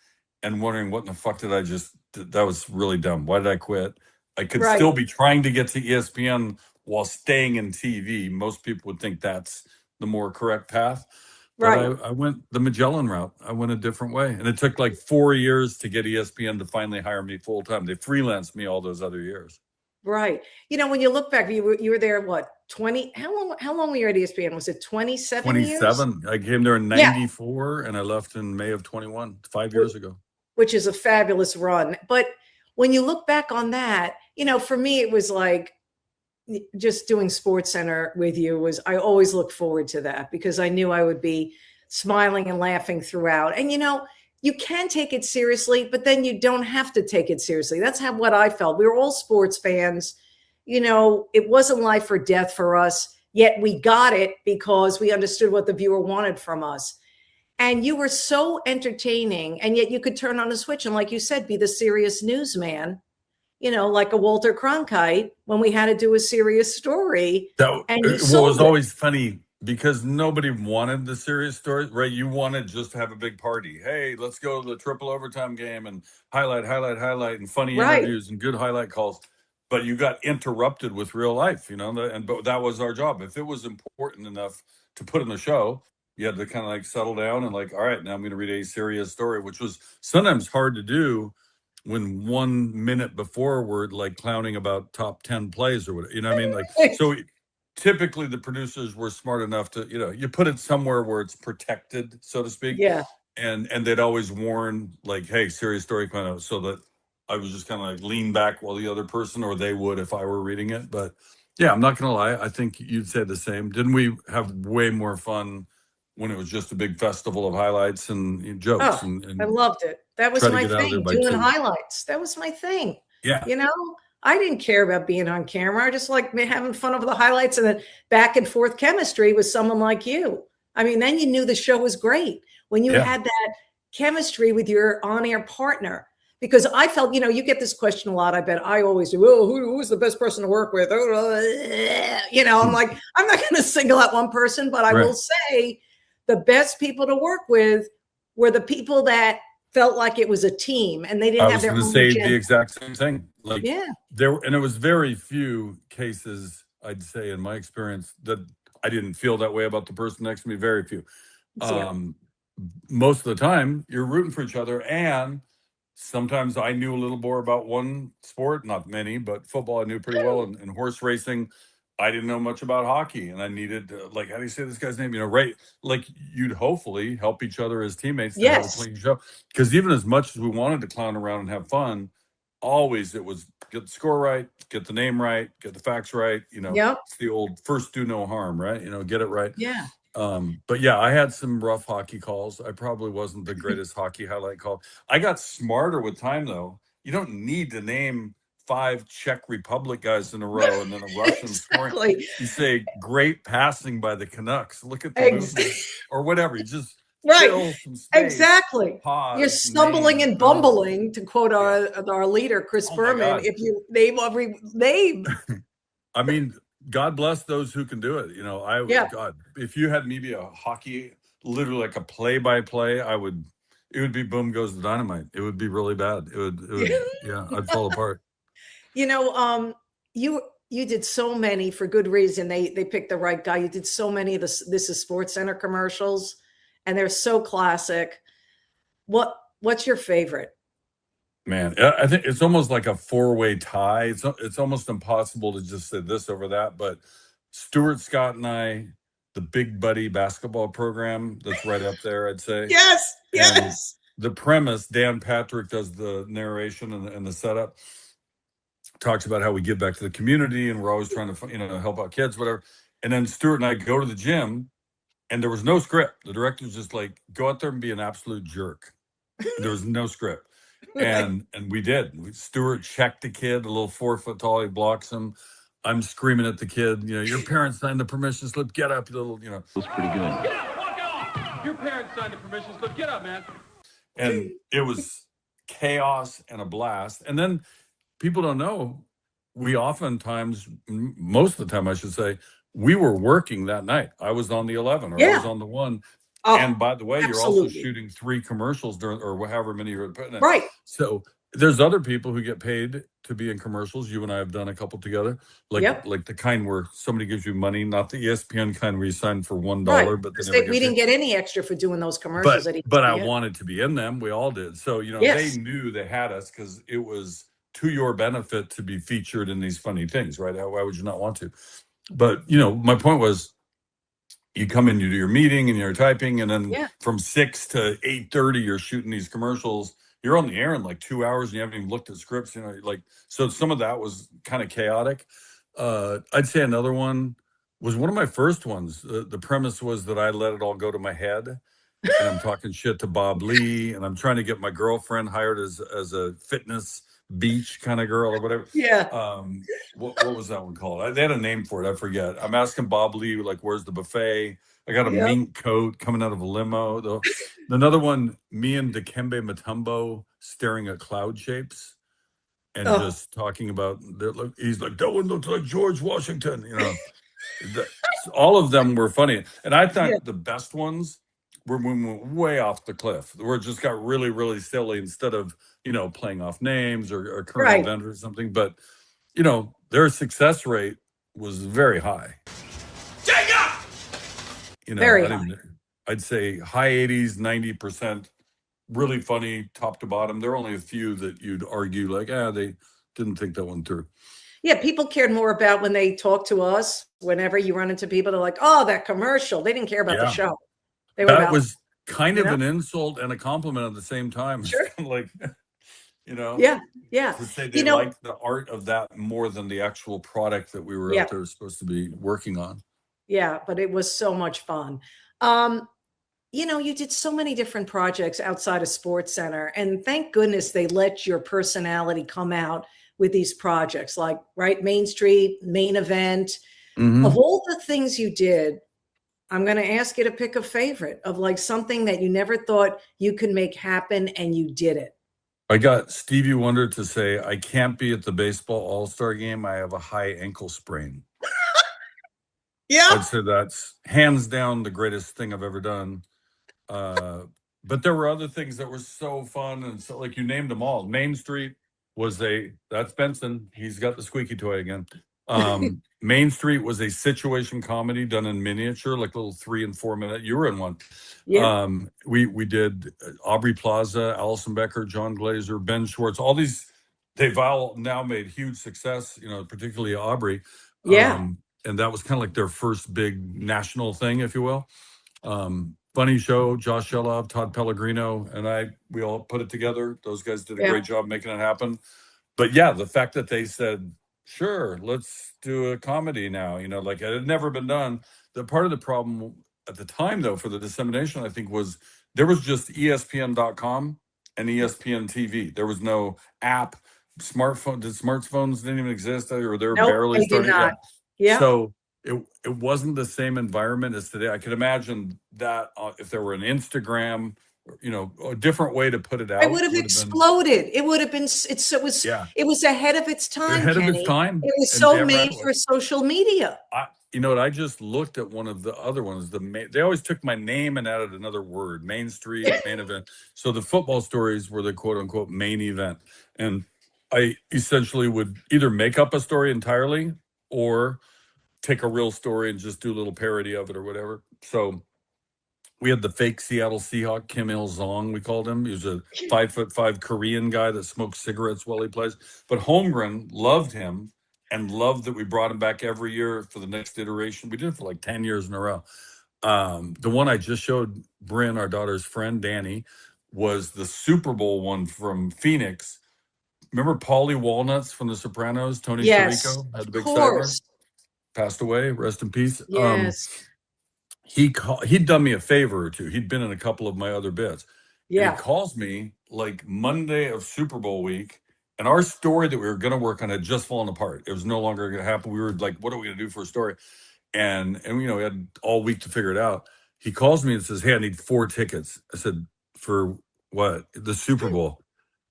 and wondering what in the fuck did I just, that was really dumb. Why did I quit? I could Right. still be trying to get to ESPN while staying in TV. Most people would think that's the more correct path. But Right. I went the Magellan route. I went a different way. And it took like 4 years to get ESPN to finally hire me full time. They freelanced me all those other years. Right. You know, when you look back, you were there, what, 20? How long were you at ESPN? Was it 27 years? 27. I came there in Yeah. 94 and I left in May of 21, 5 years ago. Which is a fabulous run. But when you look back on that, you know, for me, it was like just doing Sports Center with you I always look forward to that because I knew I would be smiling and laughing throughout. And, you know, you can take it seriously, but then you don't have to take it seriously. That's what I felt. We were all sports fans. You know, it wasn't life or death for us, yet we got it because we understood what the viewer wanted from us. And you were so entertaining, and yet you could turn on a switch and, like you said, be the serious newsman, you know, like a Walter Cronkite when we had to do a serious story. It was always funny because nobody wanted the serious story, right? You wanted just to have a big party. Hey, let's go to the triple overtime game and highlight, and funny interviews and good highlight calls. But you got interrupted with real life, you know, but that was our job. If it was important enough to put in the show, you had to kind of like settle down and like, all right, now I'm going to read a serious story, which was sometimes hard to do when 1 minute before we're like clowning about top 10 plays or whatever, you know what I mean? Like, so typically the producers were smart enough to, you know, you put it somewhere where it's protected, so to speak. Yeah. And they'd always warn like, hey, serious story kind of, so that I was just kind of like lean back while the other person, or they would if I were reading it. But yeah, I'm not going to lie. I think you'd say the same. Didn't we have way more fun when it was just a big festival of highlights and jokes? Oh, I loved it. That was my thing, doing highlights. That was my thing. Yeah. You know, I didn't care about being on camera. I just like having fun over the highlights and then back and forth chemistry with someone like you. I mean, then you knew the show was great when you had that chemistry with your on-air partner. Because I felt, you know, you get this question a lot. I bet I always do. Oh, who's the best person to work with? You know, I'm like, I'm not going to single out one person, but I will say the best people to work with were the people that felt like it was a team and they didn't have their own agenda. I was going to say the exact same thing. Like, and it was very few cases, I'd say, in my experience, that I didn't feel that way about the person next to me. Very few. Most of the time, you're rooting for each other, and sometimes I knew a little more about one sport, not many, but football I knew pretty well, and horse racing. I didn't know much about hockey, and I needed like, how do you say this guy's name? You know, right? Like, you'd hopefully help each other as teammates to have a clean show. Because even as much as we wanted to clown around and have fun, always it was get the score right, get the name right, get the facts right. You know, it's the old first do no harm, right? You know, get it right. Yeah. But yeah, I had some rough hockey calls. I probably wasn't the greatest hockey highlight call. I got smarter with time, though. You don't need to name 5 Czech Republic guys in a row and then a Russian scoring. You say great passing by the Canucks. Look at the movement, or whatever. You just fill some space, exactly. Pause, you're stumbling and bumbling, to quote our leader Chris Berman. If you name every name, I mean, God bless those who can do it. You know, God, if you had me be a hockey, literally like a play-by-play, it would be boom goes the dynamite. It would be really bad. It would I'd fall apart. You know, you did so many, for good reason. They picked the right guy. You did so many of This Is Sports Center commercials, and they're so classic. What's your favorite? Man, I think it's almost like a 4-way tie. It's almost impossible to just say this over that. But Stuart Scott and I, the Big Buddy basketball program, that's right up there, I'd say. Yes. And the premise, Dan Patrick does the narration and the setup. Talks about how we give back to the community and we're always trying to, you know, help out kids, whatever. And then Stuart and I go to the gym and there was no script. The director's just like, go out there and be an absolute jerk. There was no script. And we did. Stuart checked the kid, a little 4 foot tall, he blocks him. I'm screaming at the kid, you know, your parents signed the permission slip, get up, you little, you know. It was pretty good. Get up, walk off. Your parents signed the permission slip, get up, man. And it was chaos and a blast. And then people don't know, we oftentimes, most of the time I should say, we were working that night. I was on the 11 or I was on the 1. And by the way, you're also shooting 3 commercials during, or however many you're putting in. Right. So there's other people who get paid to be in commercials. You and I have done a couple together, like the kind where somebody gives you money, not the ESPN kind where you sign for $1, Right. but We didn't get any extra for doing those commercials at ESPN. But I wanted to be in them. We all did. So they knew they had us because it was to your benefit to be featured in these funny things, right? Why would you not want to? But my point was, you come in, you do your meeting, and you're typing, and then from 6 to 8:30, you're shooting these commercials. You're on the air in like 2 hours, and you haven't even looked at scripts. So some of that was kind of chaotic. I'd say another one was one of my first ones. The premise was that I let it all go to my head, and I'm talking shit to Bob Lee, and I'm trying to get my girlfriend hired as a fitness beach kind of girl or whatever. What was that one called? They had a name for it. I forget. I'm asking Bob Lee, like, where's the buffet? I got a mink coat coming out of a limo. Another one, me and Dikembe Mutombo staring at cloud shapes and just talking about, he's like, that one looks like George Washington. All of them were funny. And I thought the best ones were when we went way off the cliff, where it just got really, really silly instead of, playing off names or current event or something. But, their success rate was very high. Very high. I'd say high 80s, 90%, really funny top to bottom. There are only a few that you'd argue like, they didn't think that one through. Yeah, people cared more about when they talk to us. Whenever you run into people, they're like, oh, that commercial. They didn't care about the show. That was kind of an insult and a compliment at the same time. Sure. Like, Yeah. To say they liked the art of that more than the actual product that we were out there supposed to be working on. Yeah, but it was so much fun. You did so many different projects outside of Sports Center, and thank goodness they let your personality come out with these projects, like Main Street, Main Event. Of all the things you did, I'm going to ask you to pick a favorite of like something that you never thought you could make happen and you did it. I got Stevie Wonder to say, I can't be at the baseball all-star game. I have a high ankle sprain. I'd say that's hands down the greatest thing I've ever done. But there were other things that were so fun. And so, like, you named them all. Main Street was that's Benson. He's got the squeaky toy again. Main Street was a situation comedy done in miniature, like little 3 and 4 minute. You were in one. We did Aubrey Plaza, Allison Becker, John Glazer, Ben Schwartz, all these. They've all now made huge success, particularly Aubrey. And that was kind of like their first big national thing, if you will. Funny show, Josh Shelov, Todd Pellegrino, and we all put it together. Those guys did a great job making it happen. But the fact that they said, sure, let's do a comedy now, like it had never been done. The part of the problem at the time, though, for the dissemination, I think, was there was just ESPN.com and ESPN TV. There was no app. Smartphones didn't even exist, or they were barely starting. So it wasn't the same environment as today. I could imagine that if there were an Instagram, a different way to put it out, it would have exploded. It would have been. It was ahead of its time. Ahead of its time. It was so made for social media. I just looked at one of the other ones. They always took my name and added another word: Main Street, Main Event. So the football stories were the quote unquote main event, and I essentially would either make up a story entirely or take a real story and just do a little parody of it or whatever. So we had the fake Seattle Seahawk, Kim Il-sung, we called him. He was a 5'5" Korean guy that smokes cigarettes while he plays. But Holmgren loved him and loved that we brought him back every year for the next iteration. We did it for like 10 years in a row. The one I just showed Bryn, our daughter's friend, Danny, was the Super Bowl one from Phoenix. Remember Paulie Walnuts from The Sopranos? Tony Sirico had the big sideburn. Passed away, rest in peace. Yes. He'd done me a favor or two. He'd been in a couple of my other bits. Yeah. And he calls me like Monday of Super Bowl week, and our story that we were going to work on had just fallen apart. It was no longer going to happen. We were like, what are we going to do for a story? And we had all week to figure it out. He calls me and says, hey, I need 4 tickets. I said, for what? The Super Bowl.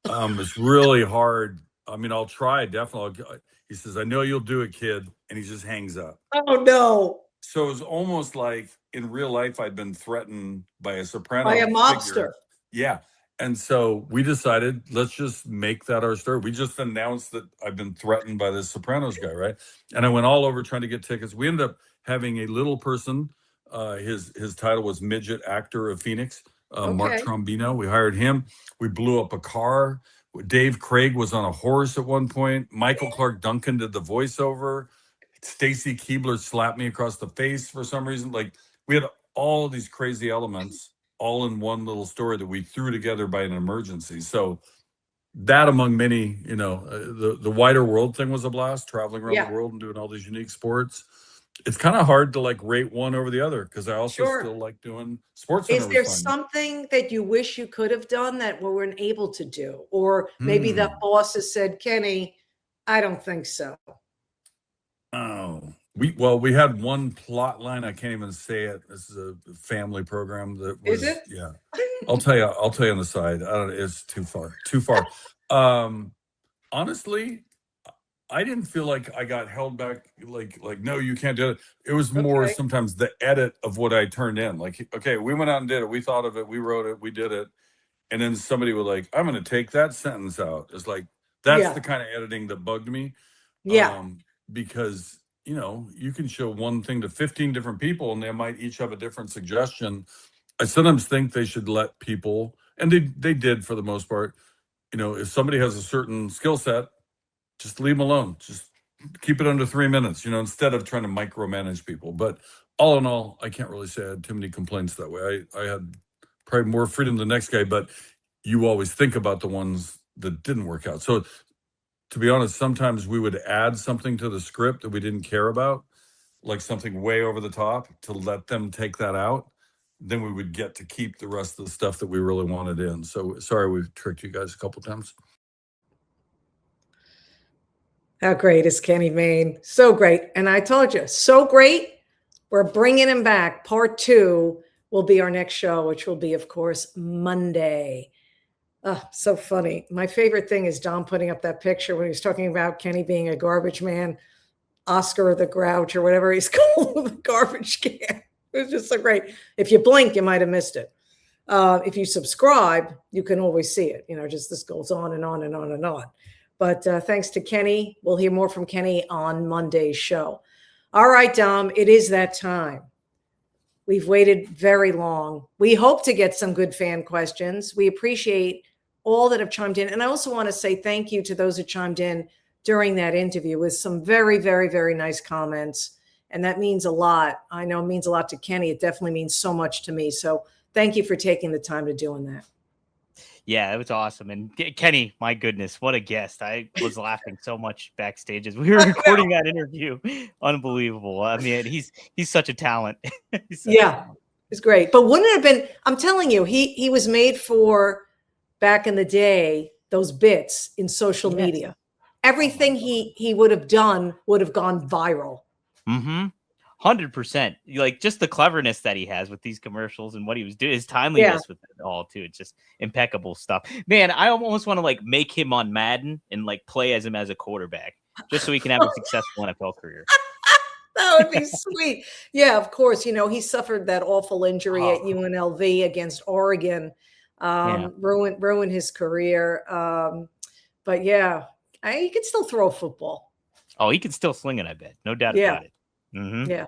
It's really hard. I mean, I'll try, definitely. He says, I know you'll do it, kid. And he just hangs up. Oh, no. So it was almost like in real life, I'd been threatened by a Soprano by a mobster. figure. Yeah. And so we decided, let's just make that our story. We just announced that I've been threatened by this Sopranos guy, right? And I went all over trying to get tickets. We ended up having a little person. His title was Midget Actor of Phoenix, Mark Okay. Trombino. We hired him. We blew up a car. Dave Craig was on a horse at one point. Michael Clark Duncan did the voiceover. Stacy Keebler slapped me across the face for some reason. Like, we had all of these crazy elements all in one little story that we threw together by an emergency. So that, among many, the wider world thing was a blast, traveling around the world and doing all these unique sports. It's kind of hard to like rate one over the other because I also still like doing sports. Is there something that you wish you could have done that we weren't able to do? Or maybe the boss has said, Kenny, I don't think so. Oh, we had one plot line. I can't even say it. This is a family program that was, is it? Yeah. I'll tell you on the side. I don't know. It's too far. Honestly, I didn't feel like I got held back. Like, no, you can't do it. It was more sometimes the edit of what I turned in. Like, okay, we went out and did it. We thought of it. We wrote it. We did it. And then somebody was like, I'm going to take that sentence out. It's like, that's the kind of editing that bugged me. Yeah. Because, you can show one thing to 15 different people and they might each have a different suggestion. I sometimes think they should let people, and they did for the most part, if somebody has a certain skill set, just leave them alone. Just keep it under 3 minutes, instead of trying to micromanage people. But all in all, I can't really say I had too many complaints that way. I had probably more freedom than the next guy, but you always think about the ones that didn't work out. So to be honest, sometimes we would add something to the script that we didn't care about, like something way over the top, to let them take that out. Then we would get to keep the rest of the stuff that we really wanted in. So sorry, we've tricked you guys a couple times. How great is Kenny Mayne? So great. And I told you, so great. We're bringing him back. Part 2 will be our next show, which will be, of course, Monday. Oh, so funny. My favorite thing is Don putting up that picture when he was talking about Kenny being a garbage man, Oscar the Grouch, or whatever he's called, the garbage can. It was just so great. If you blink, you might have missed it. If you subscribe, you can always see it. Just this goes on and on and on and on. But thanks to Kenny. We'll hear more from Kenny on Monday's show. All right, Dom, it is that time. We've waited very long. We hope to get some good fan questions. We appreciate all that have chimed in. And I also want to say thank you to those who chimed in during that interview with some very, very, very nice comments. And that means a lot. I know it means a lot to Kenny. It definitely means so much to me. So thank you for taking the time to doing that. Yeah, it was awesome. And Kenny, my goodness, what a guest. I was laughing so much backstage as we were recording that interview. Unbelievable. I mean, he's such a talent. It's great. But wouldn't it have been, I'm telling you, he was made for, back in the day, those bits in social media. Everything he would have done would have gone viral. 100%. Like, just the cleverness that he has with these commercials and what he was doing, his timeliness with it all too. It's just impeccable stuff. Man, I almost want to like make him on Madden and like play as him as a quarterback, just so he can have a successful NFL career. That would be sweet. Yeah, of course. He suffered that awful injury at UNLV against Oregon, ruined his career. But yeah, he could still throw a football. Oh, he can still sling it, I bet. No doubt about it. Yeah.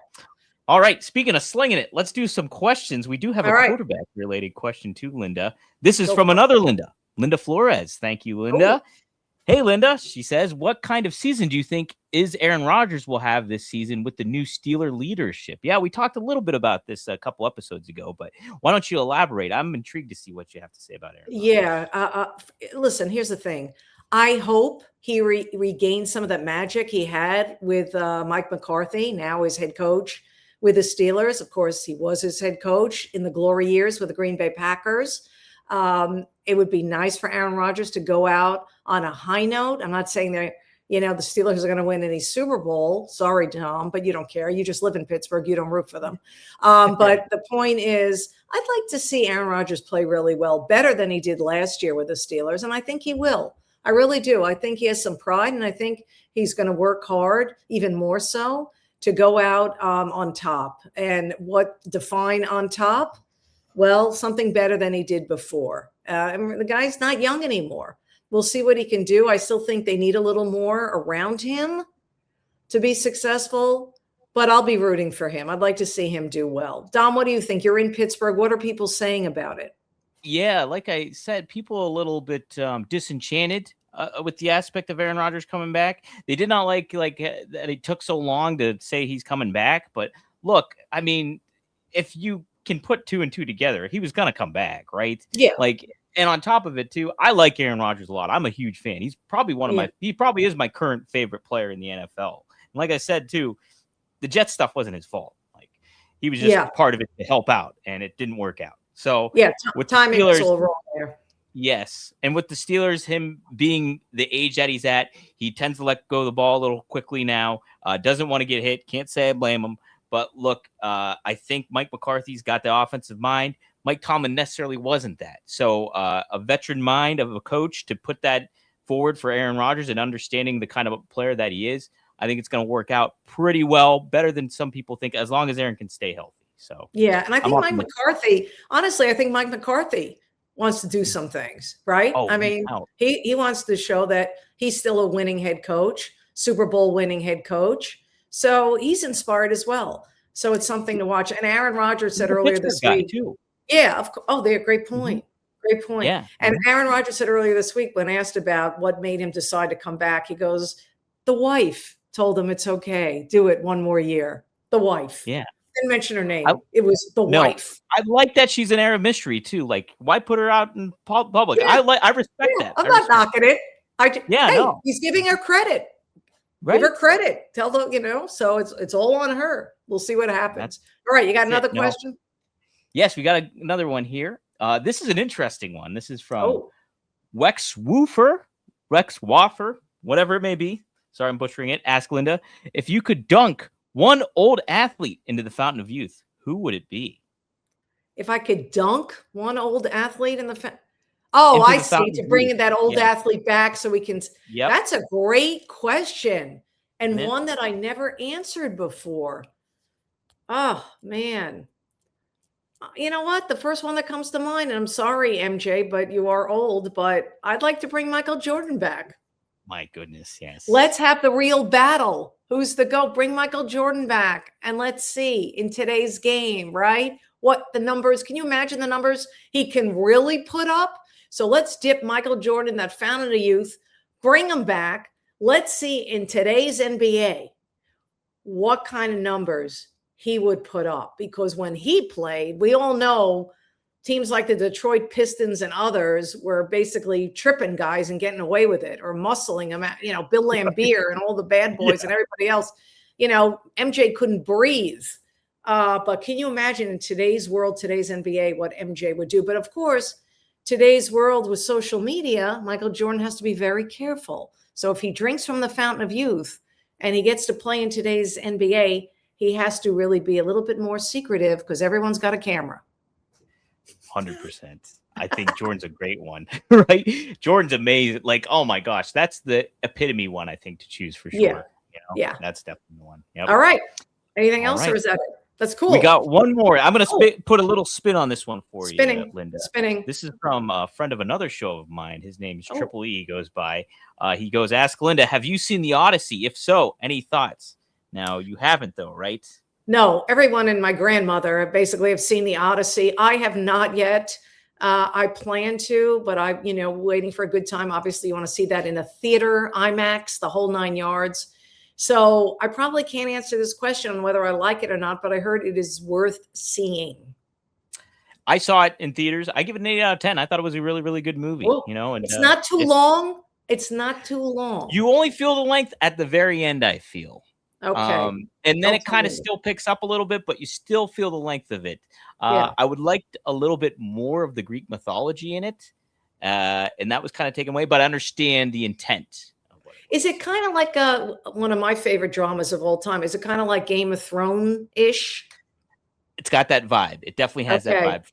All right. Speaking of slinging it, let's do some questions. We do have a quarterback related question too, Linda. This is from another Linda, Linda Flores. Thank you, Linda. Hey, Linda. She says, what kind of season do you think Aaron Rodgers will have this season with the new Steeler leadership? Yeah, we talked a little bit about this a couple episodes ago, but why don't you elaborate? I'm intrigued to see what you have to say about Aaron Rodgers. Yeah. Listen, here's the thing. I hope he regains some of that magic he had with Mike McCarthy, now his head coach with the Steelers. Of course, he was his head coach in the glory years with the Green Bay Packers. It would be nice for Aaron Rodgers to go out on a high note. I'm not saying that, the Steelers are going to win any Super Bowl. Sorry, Tom, but you don't care. You just live in Pittsburgh. You don't root for them. But the point is, I'd like to see Aaron Rodgers play really well, better than he did last year with the Steelers. And I think he will. I really do. I think he has some pride, and I think he's going to work hard, even more so, to go out on top. And what define on top? Well, something better than he did before. And the guy's not young anymore. We'll see what he can do. I still think they need a little more around him to be successful, but I'll be rooting for him. I'd like to see him do well. Dom, what do you think? You're in Pittsburgh. What are people saying about it? Yeah, like I said, people a little bit disenchanted with the aspect of Aaron Rodgers coming back. They did not like that it took so long to say he's coming back. But look, I mean, if you can put 2 and 2 together, he was going to come back, right? Yeah. And on top of it too, I like Aaron Rodgers a lot. I'm a huge fan. He's probably he probably is my current favorite player in the NFL. And like I said too, the Jets stuff wasn't his fault. Like he was just part of it to help out, and it didn't work out. So with timing was all wrong there. Yes, and with the Steelers, him being the age that he's at, he tends to let go of the ball a little quickly now. Doesn't want to get hit. Can't say I blame him. But look, I think Mike McCarthy's got the offensive mind. Mike Tomlin necessarily wasn't that. So a veteran mind of a coach to put that forward for Aaron Rodgers and understanding the kind of player that he is, I think it's going to work out pretty well, better than some people think, as long as Aaron can stay healthy. So yeah, and I think Mike McCarthy, honestly, I think Mike McCarthy wants to do some things, right? I mean, he wants to show that he's still a winning head coach, Super Bowl winning head coach. So he's inspired as well. So it's something to watch. And Aaron Rodgers said earlier this week, too. Yeah. They're a great point. Great point. Yeah. And Aaron Rodgers said earlier this week, when asked about what made him decide to come back, he goes, the wife told him it's okay. Do it one more year. The wife. Yeah. Didn't mention her name. It was the wife. I like that she's an air of mystery too. Like, why put her out in public? Yeah. I respect that. I'm not knocking it. No. He's giving her credit. Right. Give her credit. Tell the, so it's all on her. We'll see what happens. All right. You got another question? Yes, we got another one here. This is an interesting one. This is from Rex Waffer, whatever it may be. Sorry, I'm butchering it. Ask Linda, if you could dunk one old athlete into the fountain of youth, who would it be? If I could dunk one old athlete in the fountain. Oh, I see. To bring that old athlete back so we can. That's a great question. And one that I never answered before. Oh, man. You know what? The first one that comes to mind, and I'm sorry, MJ, but you are old, but I'd like to bring Michael Jordan back. My goodness, yes. Let's have the real battle. Who's the GOAT? Bring Michael Jordan back. And let's see in today's game, right? What the numbers, can you imagine the numbers he can really put up? So let's dip Michael Jordan, that fountain of youth, bring him back. Let's see in today's NBA what kind of numbers he would put up. Because when he played, we all know teams like the Detroit Pistons and others were basically tripping guys and getting away with it, or muscling them out, Bill Laimbeer and all the bad boys and everybody else. MJ couldn't breathe. But can you imagine in today's world, today's NBA, what MJ would do? But of course, today's world with social media, Michael Jordan has to be very careful. So if he drinks from the fountain of youth and he gets to play in today's NBA, he has to really be a little bit more secretive because everyone's got a camera. 100%. I think Jordan's a great one, right? Jordan's amazing. Like, oh my gosh, that's the epitome one, I think, to choose for sure. Yeah. That's definitely the one. Yep. All right. Anything else, or is that it? That's cool. We got one more. I'm going to put a little spin on this one for you, Linda. Spinning. This is from a friend of another show of mine. His name is Triple E. He goes by. He goes, ask Linda, have you seen The Odyssey? If so, any thoughts? Now, you haven't, though, right? No, everyone and my grandmother basically have seen The Odyssey. I have not yet. I plan to, but I'm, waiting for a good time. Obviously, you want to see that in a theater, IMAX, the whole 9 yards. So I probably can't answer this question on whether I like it or not, but I heard it is worth seeing. I saw it in theaters. I give it an 8 out of 10. I thought it was a really, really good movie. And it's not too long. It's not too long. You only feel the length at the very end, I feel. Okay. And then it kind of still picks up a little bit, but you still feel the length of it. I would like a little bit more of the Greek mythology in it. And that was kind of taken away, but I understand the intent. Is it kind of like one of my favorite dramas of all time? Is it kind of like Game of Thrones-ish? It's got that vibe. It definitely has that vibe.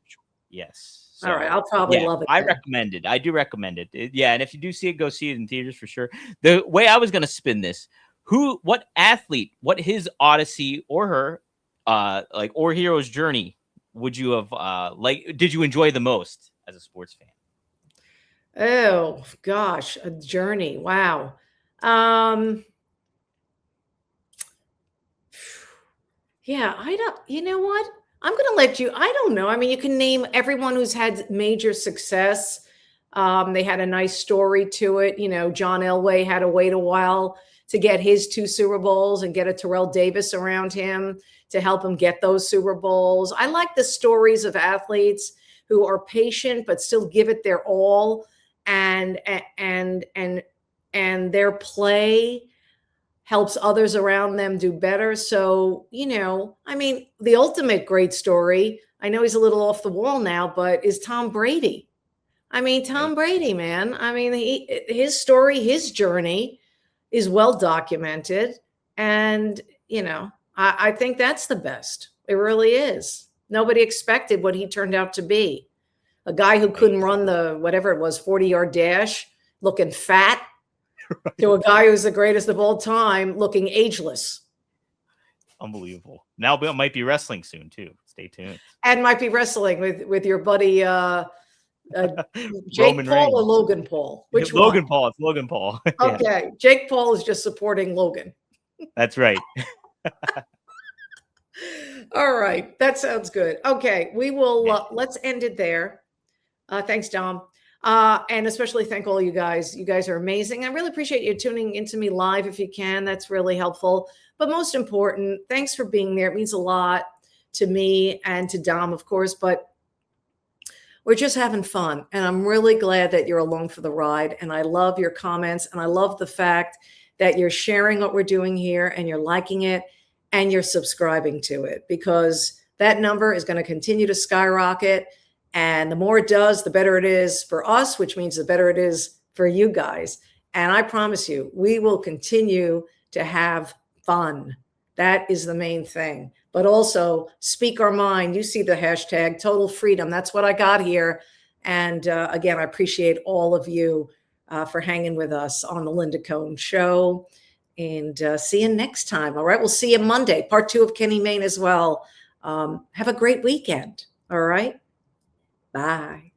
Yes. So, all right. I'll probably love it. I recommend it. I do recommend it. And if you do see it, go see it in theaters for sure. The way I was going to spin this, what athlete, what his Odyssey or her, or hero's journey would you have did you enjoy the most as a sports fan? Oh gosh, a journey. Wow. Yeah, I don't, you know what? I'm going to let you, I don't know. I mean, you can name everyone who's had major success. They had a nice story to it. You know, John Elway had to wait a while to get his 2 Super Bowls and get a Terrell Davis around him to help him get those Super Bowls. I like the stories of athletes who are patient but still give it their all, and their play helps others around them do better. So, you know, I mean, the ultimate great story, I know he's a little off the wall now, but is Tom Brady. I mean, Tom Brady, man. I mean, his story, his journey is well documented. And, you know, I think that's the best. It really is. Nobody expected what he turned out to be. A guy who couldn't run the, whatever it was, 40-yard dash, looking fat, to a guy who's the greatest of all time, looking ageless. Unbelievable. Now it might be wrestling soon too. Stay tuned. And might be wrestling with your buddy Jake Paul Reigns. or Logan Paul? Which Logan one? Paul. It's Logan Paul. Okay. Jake Paul is just supporting Logan. That's right. All right. That sounds good. Okay. We will, let's end it there. Thanks, Dom. And especially thank all you guys. You guys are amazing. I really appreciate you tuning into me live if you can. That's really helpful. But most important, thanks for being there. It means a lot to me and to Dom, of course. But we're just having fun. And I'm really glad that you're along for the ride. And I love your comments. And I love the fact that you're sharing what we're doing here and you're liking it and you're subscribing to it, because that number is going to continue to skyrocket. And the more it does, the better it is for us, which means the better it is for you guys. And I promise you, we will continue to have fun. That is the main thing. But also speak our mind. You see the hashtag total freedom. That's what I got here. And again, I appreciate all of you for hanging with us on the Linda Cohn Show. And see you next time. All right. We'll see you Monday, part 2 of Kenny Mayne as well. Have a great weekend. All right. Bye.